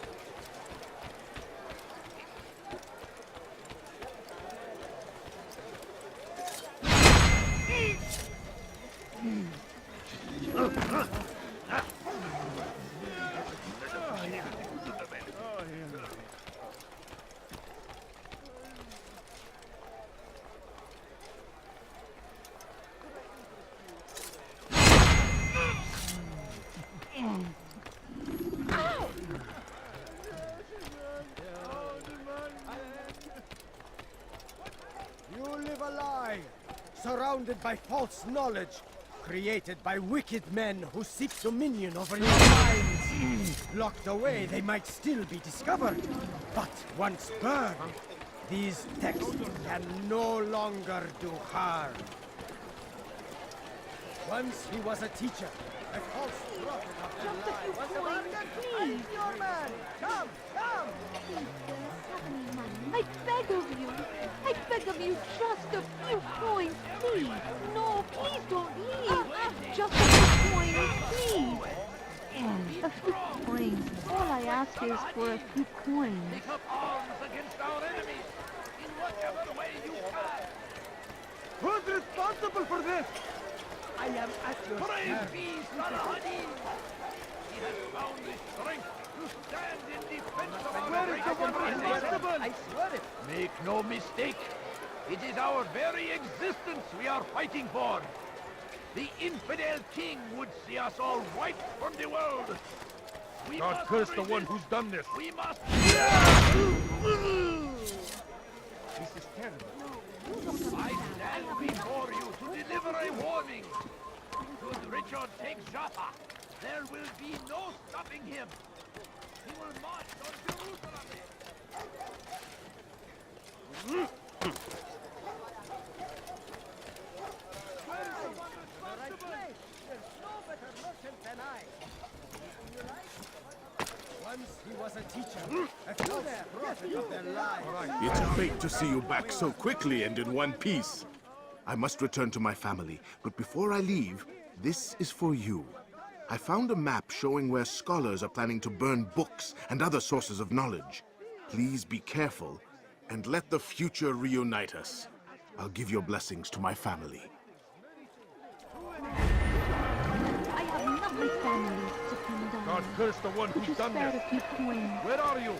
You live a lie, surrounded by false knowledge, created by wicked men who seek dominion over your minds. Locked away, they might still be discovered, but once burned, these texts can no longer do harm. Once he was a teacher, a false prophet of the lie. Just a few coins, please. Your man! Come, come! I beg of you. I beg of you, just a few coins, please. No, please don't leave. Just a few coins, please. A few coins. All I ask is for a few coins. Take up arms against our enemies in whatever way you can. Who's responsible for this? I am at your Praise service. be Saladin! He has found the strength to stand in defense of our Where is the one responsible? I swear it. Make no mistake, it is our very existence we are fighting for. The infidel king would see us all wiped from the world. We God must curse the resist. one who's done this. We must... This is terrible. I stand before you to deliver a warning. Should Richard take Jaffa, there will be no stopping him. He will march on Jerusalem. Once he was a teacher, a false prophet of their lives. It's great to see you back so quickly and in one piece. I must return to my family, but before I leave, this is for you. I found a map showing where scholars are planning to burn books and other sources of knowledge. Please be careful, and let the future reunite us. I'll give your blessings to my family. I have not my family to depend on. God curse the one Could who's you done spare this. a few coins? Where are you?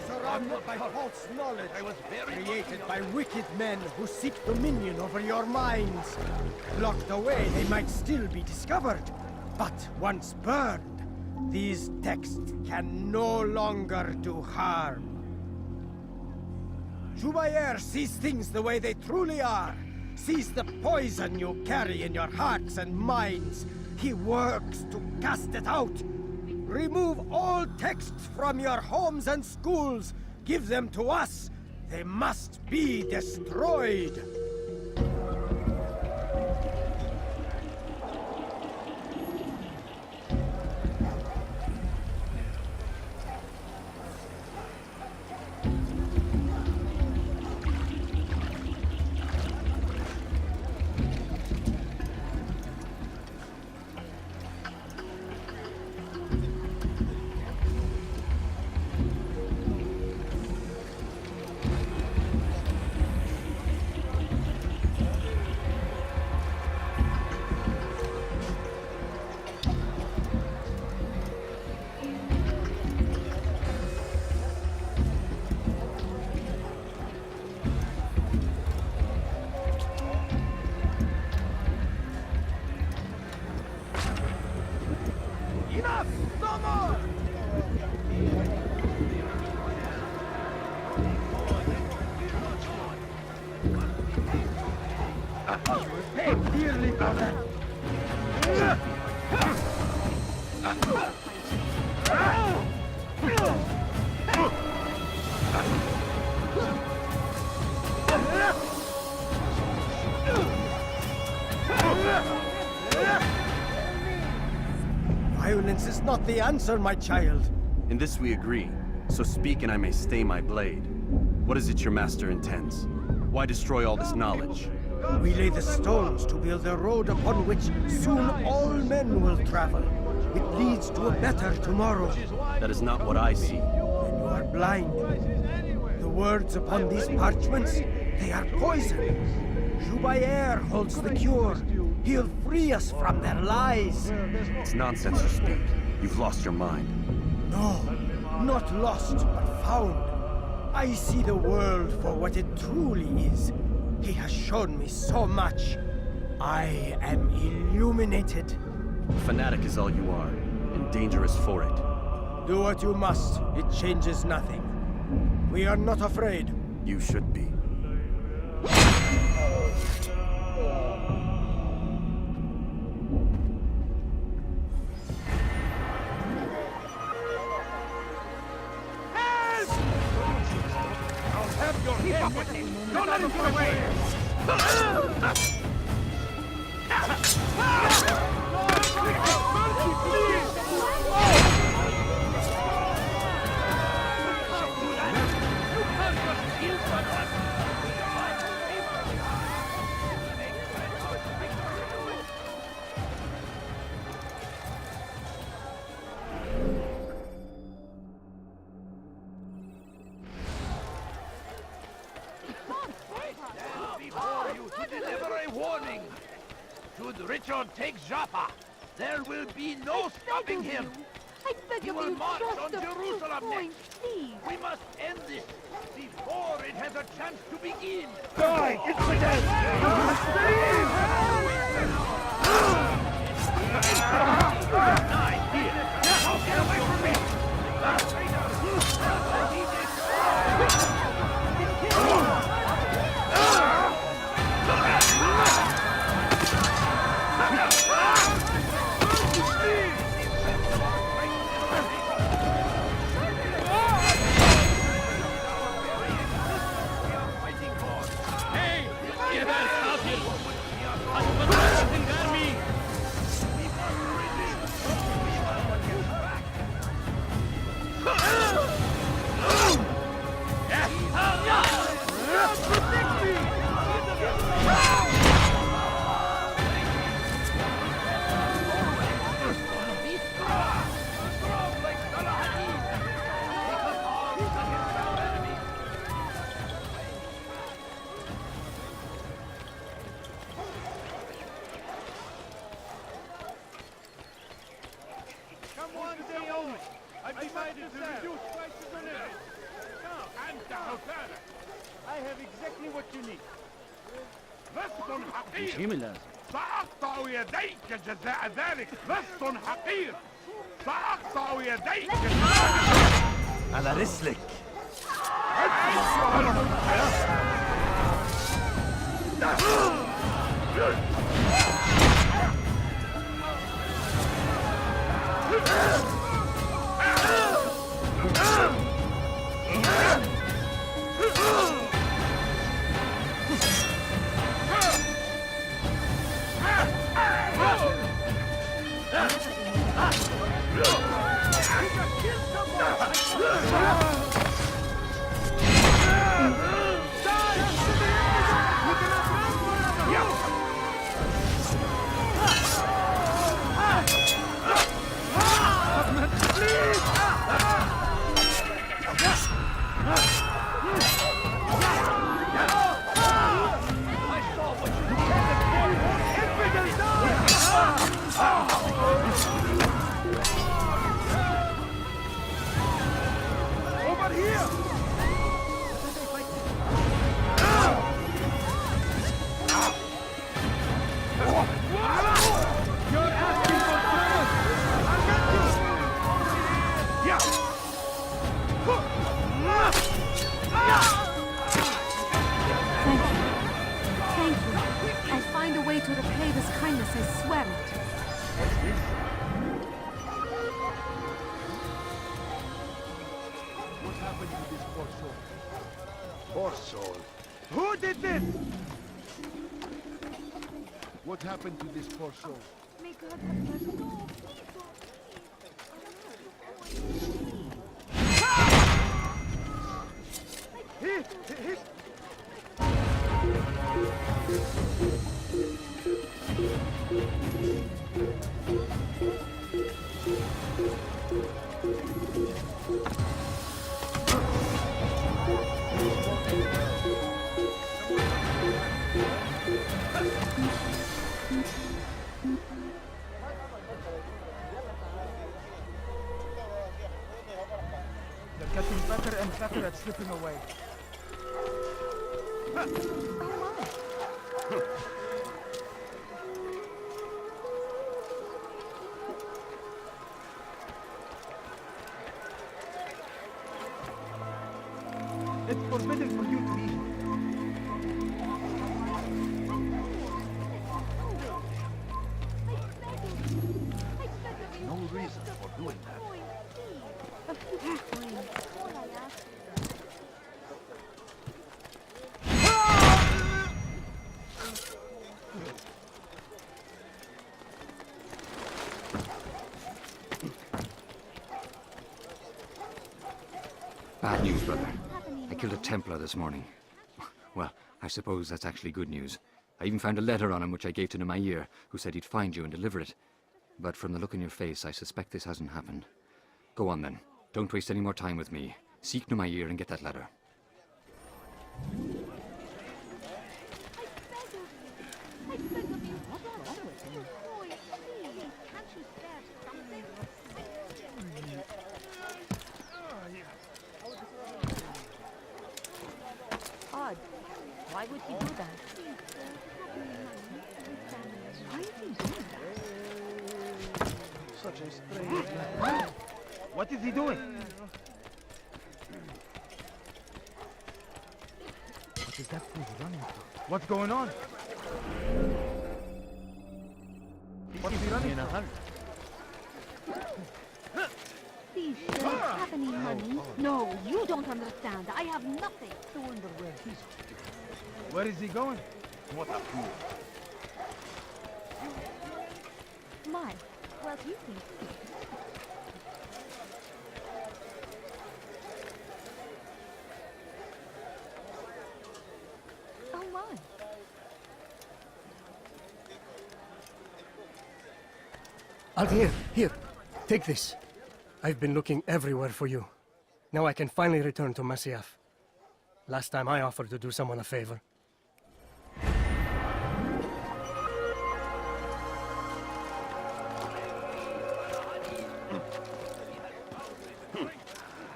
Surrounded by false knowledge, I was very created by wicked men who seek dominion over your minds. Locked away, they might still be discovered, but once burned, these texts can no longer do harm. Jubair sees things the way they truly are, sees the poison you carry in your hearts and minds. He works to cast it out. Remove all texts from your homes and schools. Give them to us. They must be destroyed. Enough! No more! Pay dearly for that. Violence is not the answer, my child. In this we agree, so speak and I may stay my blade. What is it your master intends? Why destroy all this knowledge? We lay the stones to build a road upon which soon all men will travel. It leads to a better tomorrow. That is not what I see. Then you are blind. The words upon these parchments, they are poison. Jubayer holds the cure. He'll free us from their lies. It's nonsense you speak. You've lost your mind. No, not lost, but found. I see the world for what it truly is. He has shown me so much. I am illuminated. A fanatic is all you are, and dangerous for it. Do what you must. It changes nothing. We are not afraid. You should be. Don't let him get away! Before you to deliver a warning. Should Richard take Jaffa, there will be no stopping him. I beg He of will you, march just on a few Jerusalem points, next. please. We must end this before it has a chance to begin. Die, infidel! Get away from me! I've decided to reduce prices on everything. I have exactly what you need. بسط حقير سأقطع يديك جزاء ذلك بسط حقير سأقطع يديك على رسلك Poor soul. Who did this? What happened to this poor soul? May God have mercy. No, please don't. He... better at slipping away. It's forbidden for you to eat. No reason for doing that. Bad news, brother. I killed a Templar this morning. Well, I suppose that's actually good news. I even found a letter on him which I gave to Nemair, who said he'd find you and deliver it. But from the look in your face, I suspect this hasn't happened. Go on then. Don't waste any more time with me. Seek Nemair and get that letter. Odd. Why would he do that? Why is he doing that? Such a strange man. What is he doing? What is that fool running from? What's going on? What's he running from? These shells have any money? No, you don't understand. I have nothing. I wonder where he's... Where is he going? What a fool. My, well, you think... Oh my. Altair, here. Take this. I've been looking everywhere for you. Now I can finally return to Masyaf. Last time I offered to do someone a favor.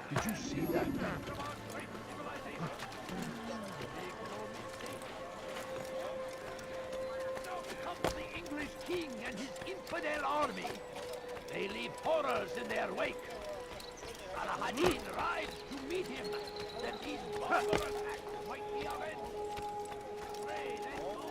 Did you see that? Comes the English king and his infidel army. They leave horrors in their wake. Salah-ad-Din rides to meet him, that these barbarous acts might be avenged. Pray then God.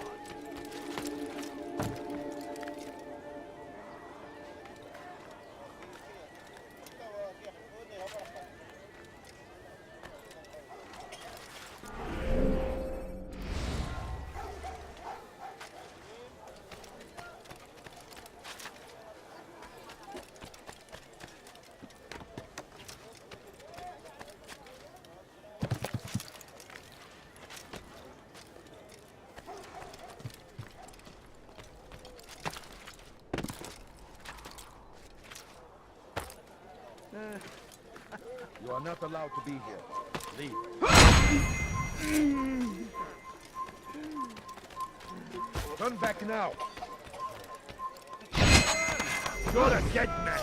You are not allowed to be here. Leave. Turn back now. You're a dead man.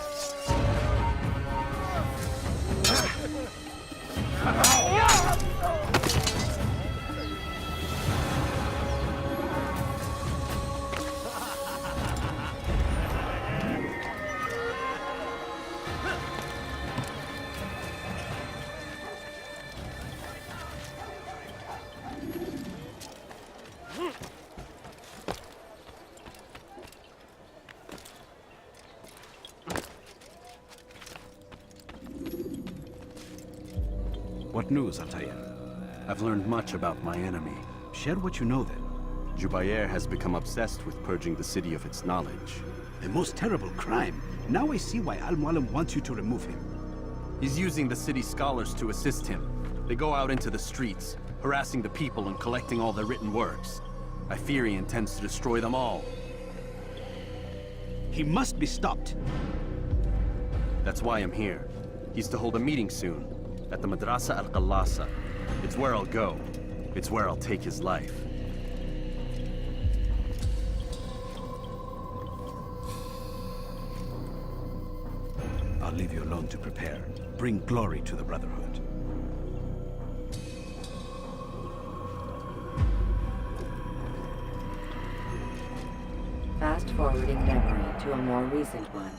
What news, Altair? I've learned much about my enemy. Share what you know then. Jubair has become obsessed with purging the city of its knowledge. A most terrible crime. Now I see why Al-Mualim wants you to remove him. He's using the city scholars to assist him. They go out into the streets, harassing the people and collecting all their written works. I fear he intends to destroy them all. He must be stopped. That's why I'm here. He's to hold a meeting soon, at the Madrasa al-Qallasa. It's where I'll go. It's where I'll take his life. I'll leave you alone to prepare. Bring glory to the Brotherhood. more recent one.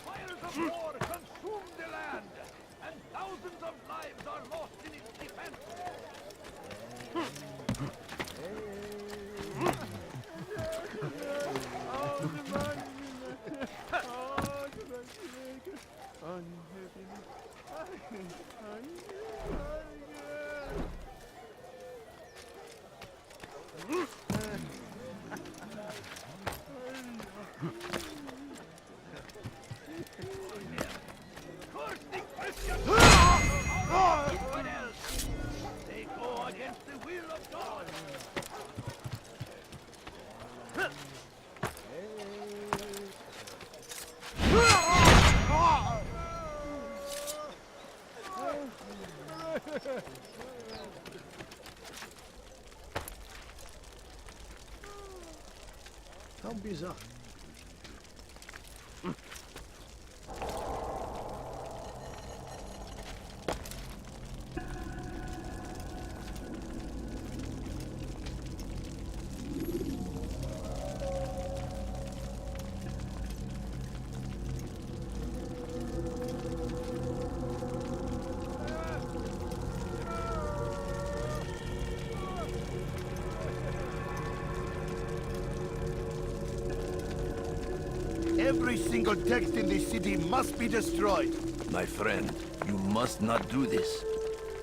Fires of war consume the land, and thousands of lives are lost in its defense. Curse the Christians! What else? They go against the will of God. How bizarre. Every single text in this city must be destroyed. My friend, you must not do this.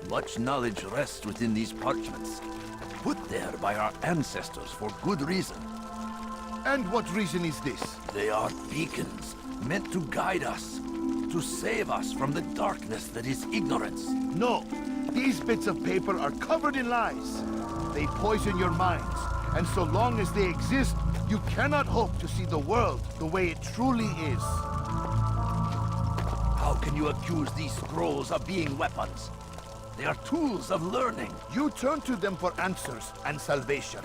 Much knowledge rests within these parchments, put there by our ancestors for good reason. And what reason is this? They are beacons, meant to guide us, to save us from the darkness that is ignorance. No, these bits of paper are covered in lies. They poison your minds, and so long as they exist, you cannot hope to see the world the way it truly is. How can you accuse these scrolls of being weapons? They are tools of learning. You turn to them for answers and salvation.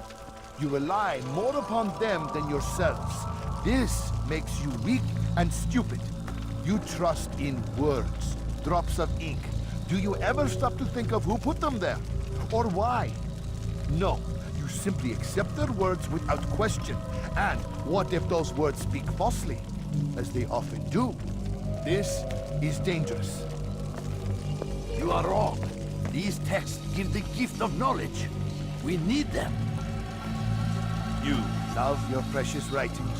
You rely more upon them than yourselves. This makes you weak and stupid. You trust in words, drops of ink. Do you ever stop to think of who put them there? Or why? No, you simply accept their words without question. And what if those words speak falsely? As they often do. This is dangerous. You are wrong. These texts give the gift of knowledge. We need them. You love your precious writings.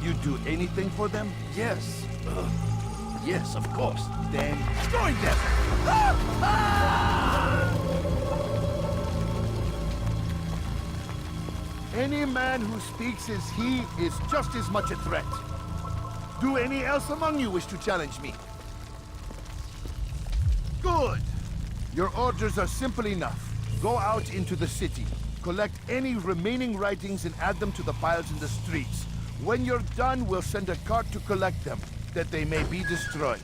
You'd do anything for them? Yes. Yes, of course. Then join them! Any man who speaks as he is just as much a threat. Do any else among you wish to challenge me? Good! Your orders are simple enough. Go out into the city. Collect any remaining writings and add them to the piles in the streets. When you're done, we'll send a cart to collect them, that they may be destroyed.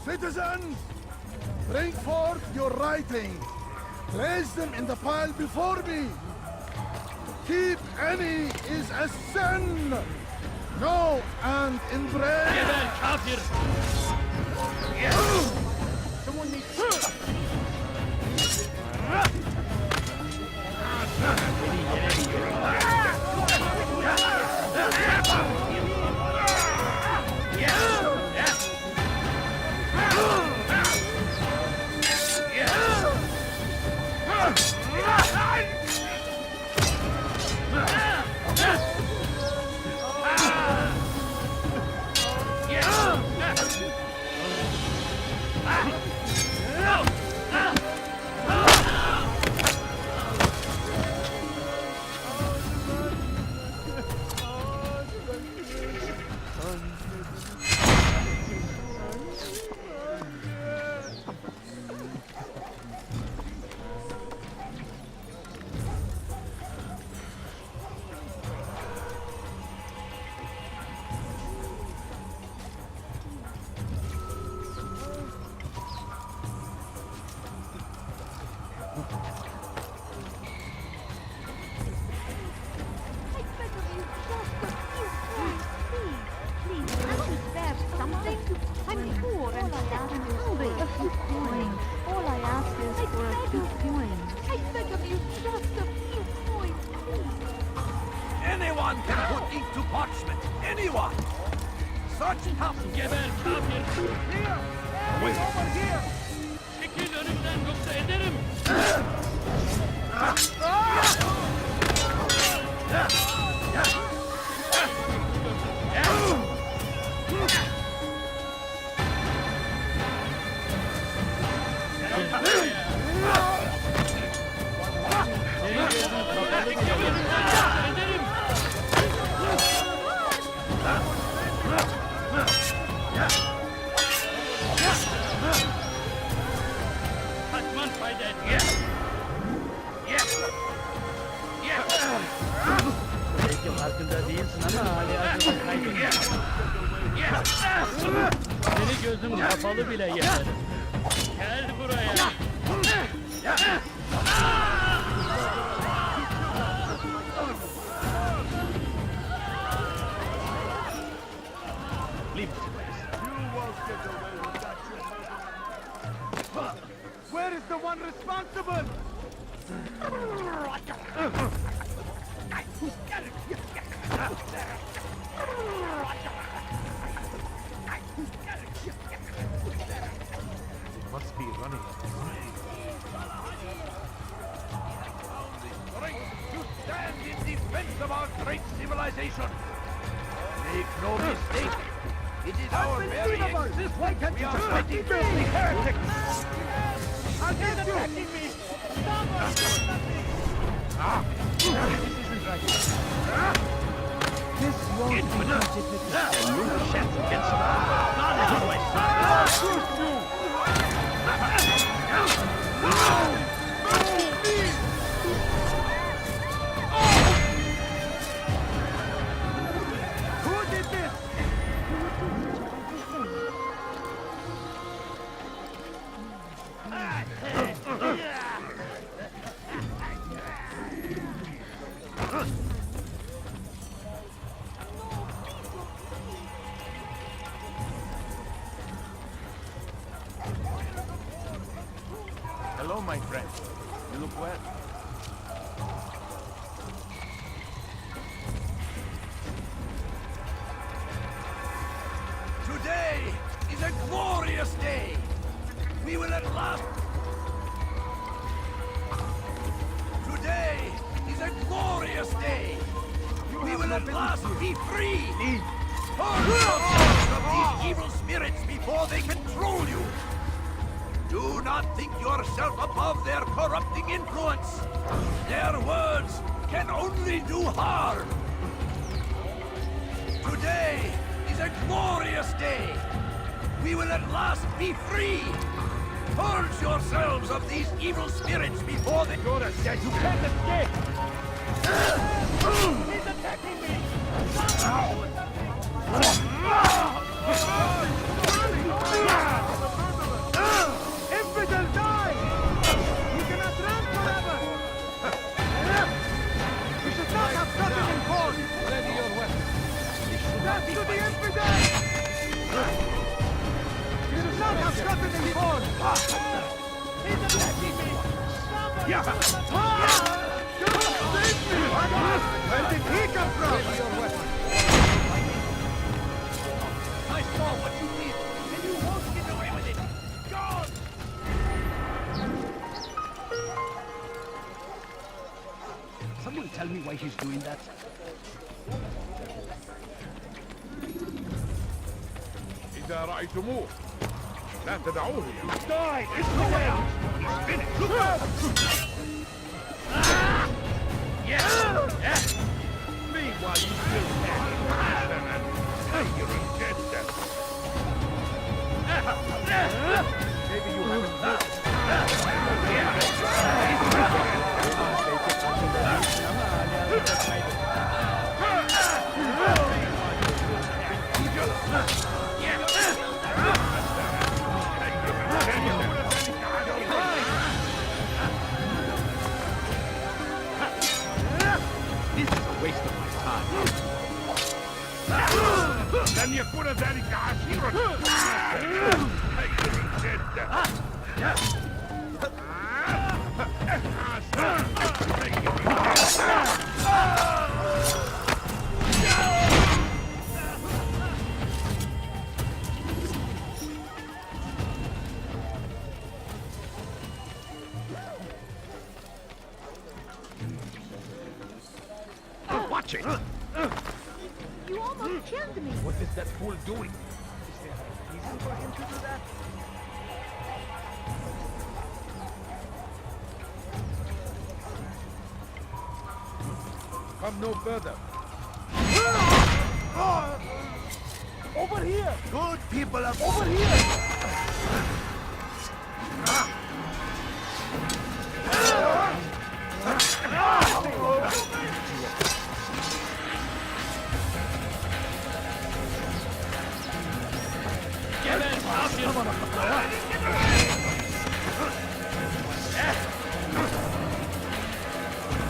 Citizens, bring forth your writing. Place them in the pile before me. Keep any is a sin. No and embrace. Someone needs... Anyone can put ink to parchment. Anyone! Such tough... Geber kafir! Here! Wait. Over here! Çekil önümden yoksa ederim! Kaçman fayda etmez. Belki farkında değilsin ama hali hazırda kaybediyorsun. Seni gözüm kapalı bile yenerim. Gel buraya. Leave it to us. You won't get away with that, you. Where is the one responsible? Must be running. To stand in defense of our great civilization. Make no mistake, it is our very existence Why can't we you are just fighting let for me the be? heretics. I'll get you! Attacking me! Stop us! This isn't right. This won't be possible. No chance against them. Not anyway. Who did this? Hello, my friend. You look well. Today is a glorious day. We will at last... Today is a glorious day. We will at last be free. Purge yourselves of these evil spirits before they control you. Do not think yourself above their corrupting influence. Their words can only do harm. Today is a glorious day. We will at last be free. Purge yourselves of these evil spirits before they... You're a dead. You can't escape! He's attacking me! Infidel, die! You cannot run forever! We should not have gotten in force! Ready your weapon. Death to the infidel! We should not have gotten in force! He's attacking me! Stop him! Save me! Where did he come from? Ready your weapon. I saw what you did, and you won't get away with it. God! Someone tell me why he's doing that. إذا رأيتموه لا تدعوه Die! It's the way out! He's finished! Look out! Meanwhile, you still stand and listen and say you're injustice. Maybe you haven't heard. This is a waste of my time. لن يكون ذلك عسيرا. watching. You almost killed me. What is that fool doing? Is there a reason for him to do that? Come no further. Over here! Good people of Over here!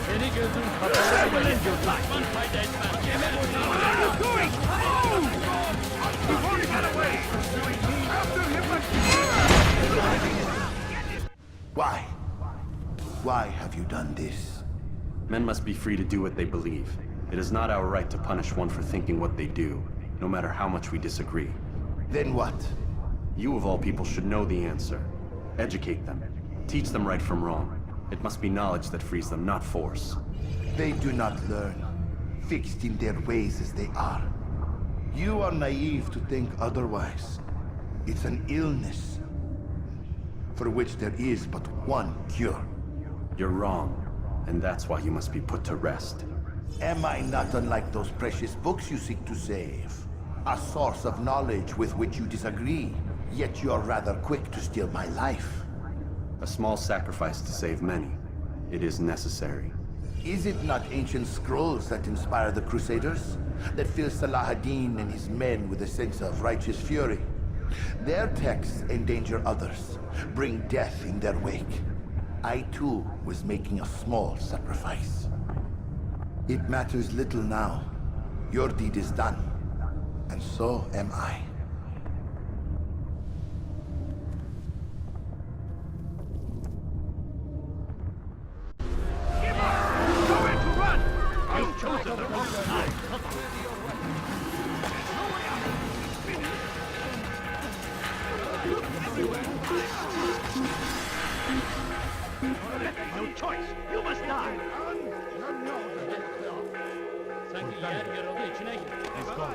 Seni gözün kapalı bile düşman fayda etmez. What are you doing? Before you get away! After him Why? Why have you done this? Men must be free to do what they believe. It is not our right to punish one for thinking what they do, no matter how much we disagree. Then what? You of all people should know the answer. Educate them. Teach them right from wrong. It must be knowledge that frees them, not force. They do not learn, fixed in their ways as they are. You are naive to think otherwise. It's an illness for which there is but one cure. You're wrong, and that's why you must be put to rest. Am I not unlike those precious books you seek to save? A source of knowledge with which you disagree, yet you're rather quick to steal my life. A small sacrifice to save many. It is necessary. Is it not ancient scrolls that inspire the Crusaders? That fill Salah ad-Din and his men with a sense of righteous fury? Their texts endanger others, bring death in their wake. I too was making a small sacrifice. It matters little now. Your deed is done, and so am I. No choice. You must die. Sanki yer yarıldı içine gir. Let's go.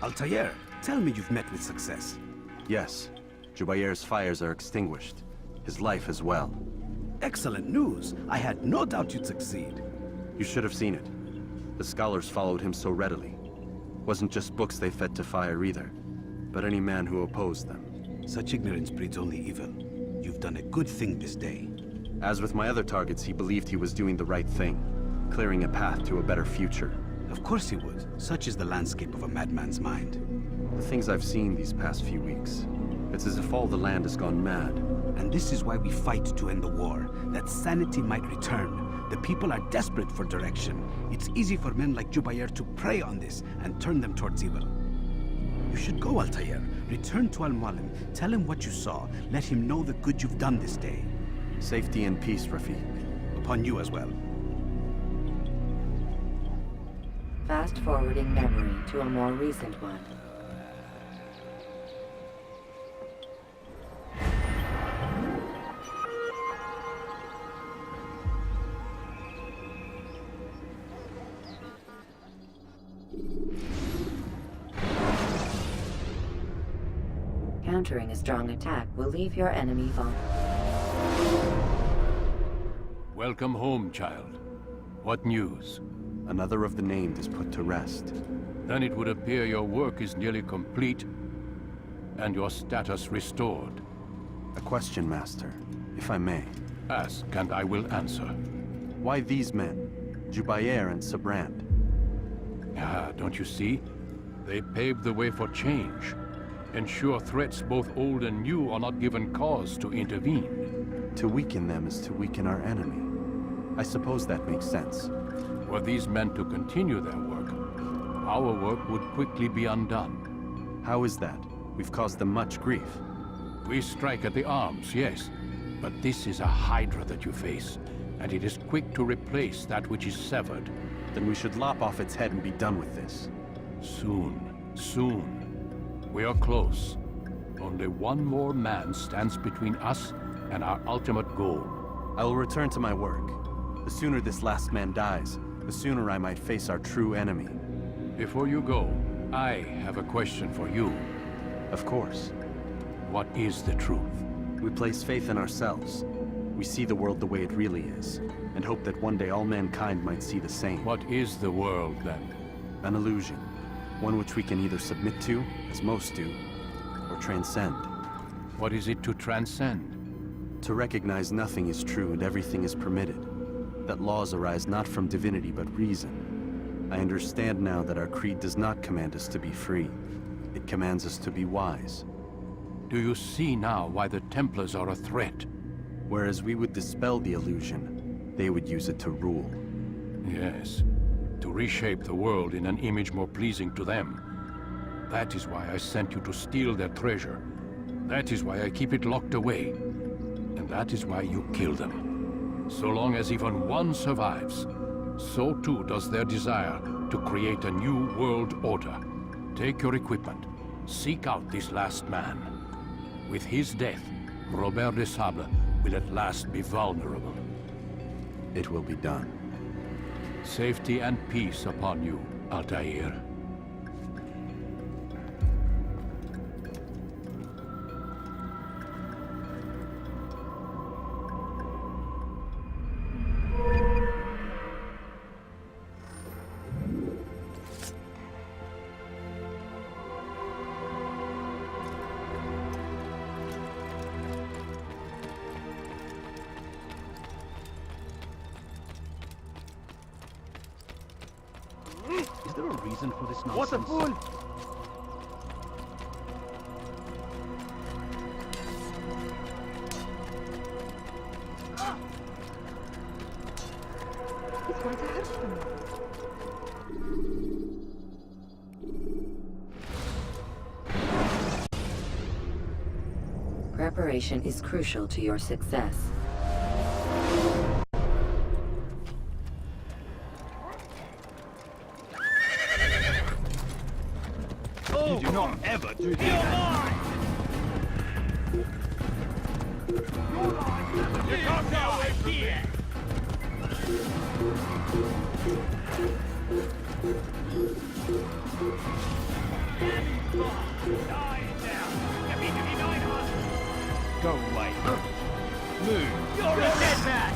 Altair, tell me you've met with success. Yes. Jubair's fires are extinguished. His life as well. Excellent news. I had no doubt you'd succeed. You should have seen it. The scholars followed him so readily. Wasn't just books they fed to fire either, but any man who opposed them. Such ignorance breeds only evil. You've done a good thing this day. As with my other targets, he believed he was doing the right thing, clearing a path to a better future. Of course he would. Such is the landscape of a madman's mind. The things I've seen these past few weeks, it's as if all the land has gone mad. And this is why we fight to end the war, that sanity might return. The people are desperate for direction. It's easy for men like Jubair to prey on this and turn them towards evil. You should go, Altair. Return to Al-Mualim. Tell him what you saw. Let him know the good you've done this day. Safety and peace, Rafiq. Upon you as well. Fast-forwarding memory to a more recent one. Countering a strong attack will leave your enemy vulnerable. Welcome home, child. What news? Another of the named is put to rest. Then it would appear your work is nearly complete, and your status restored. A question, Master, if I may. Ask, and I will answer. Why these men? Jubair and Sabrand? Ah, don't you see? They paved the way for change. Ensure threats both old and new are not given cause to intervene. To weaken them is to weaken our enemy. I suppose that makes sense. Were these men to continue their work, our work would quickly be undone. How is that? We've caused them much grief. We strike at the arms, yes. But this is a hydra that you face, and it is quick to replace that which is severed. Then we should lop off its head and be done with this. Soon, soon. We are close. Only one more man stands between us and our ultimate goal. I will return to my work. The sooner this last man dies, the sooner I might face our true enemy. Before you go, I have a question for you. Of course. What is the truth? We place faith in ourselves. We see the world the way it really is, and hope that one day all mankind might see the same. What is the world, then? An illusion. One which we can either submit to, as most do, or transcend. What is it to transcend? To recognize nothing is true and everything is permitted. That laws arise not from divinity but reason. I understand now that our creed does not command us to be free. It commands us to be wise. Do you see now why the Templars are a threat? Whereas we would dispel the illusion, they would use it to rule. Yes. To reshape the world in an image more pleasing to them. That is why I sent you to steal their treasure. That is why I keep it locked away. And that is why you kill them. So long as even one survives, so too does their desire to create a new world order. Take your equipment. Seek out this last man. With his death, Robert de Sable will at last be vulnerable. It will be done. Safety and peace upon you, Altair. Is there a reason for this nonsense? What a fool! He's going to hurt them. Preparation is crucial to your success. You do not ever do this. You can't go away here. Go away. Move. You're a dead man.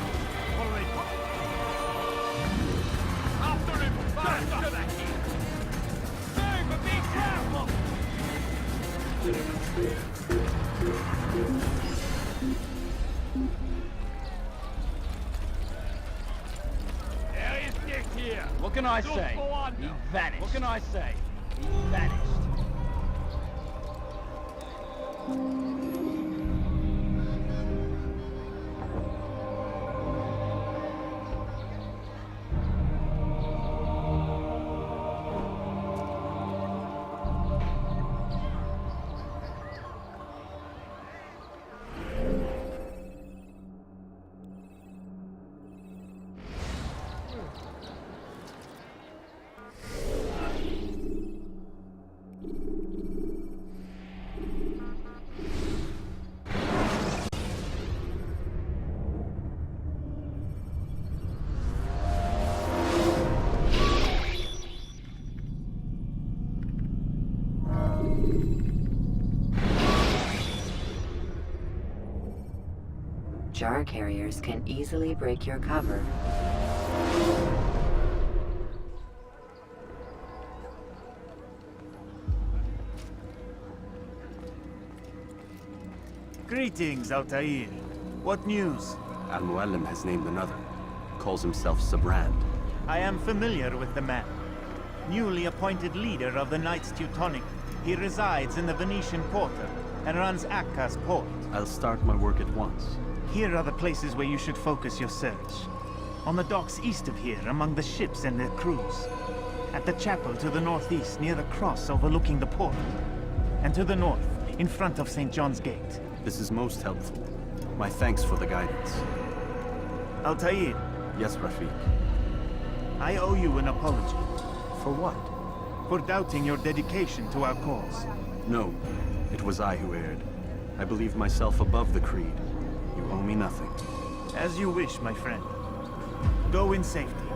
After him. can I say? He vanished. What can I say? He vanished. Jar carriers can easily break your cover. Greetings, Altair. What news? Al-Mualim has named another. Calls himself Sabrand. I am familiar with the man. Newly appointed leader of the Knights Teutonic, he resides in the Venetian Quarter and runs Akka's port. I'll start my work at once. Here are the places where you should focus your search. On the docks east of here, among the ships and their crews. At the chapel to the northeast, near the cross overlooking the port. And to the north, in front of St. John's Gate. This is most helpful. My thanks for the guidance. Altair. Yes, Rafiq. I owe you an apology. For what? For doubting your dedication to our cause. No, it was I who erred. I believed myself above the creed. You owe me nothing. As you wish, my friend. Go in safety.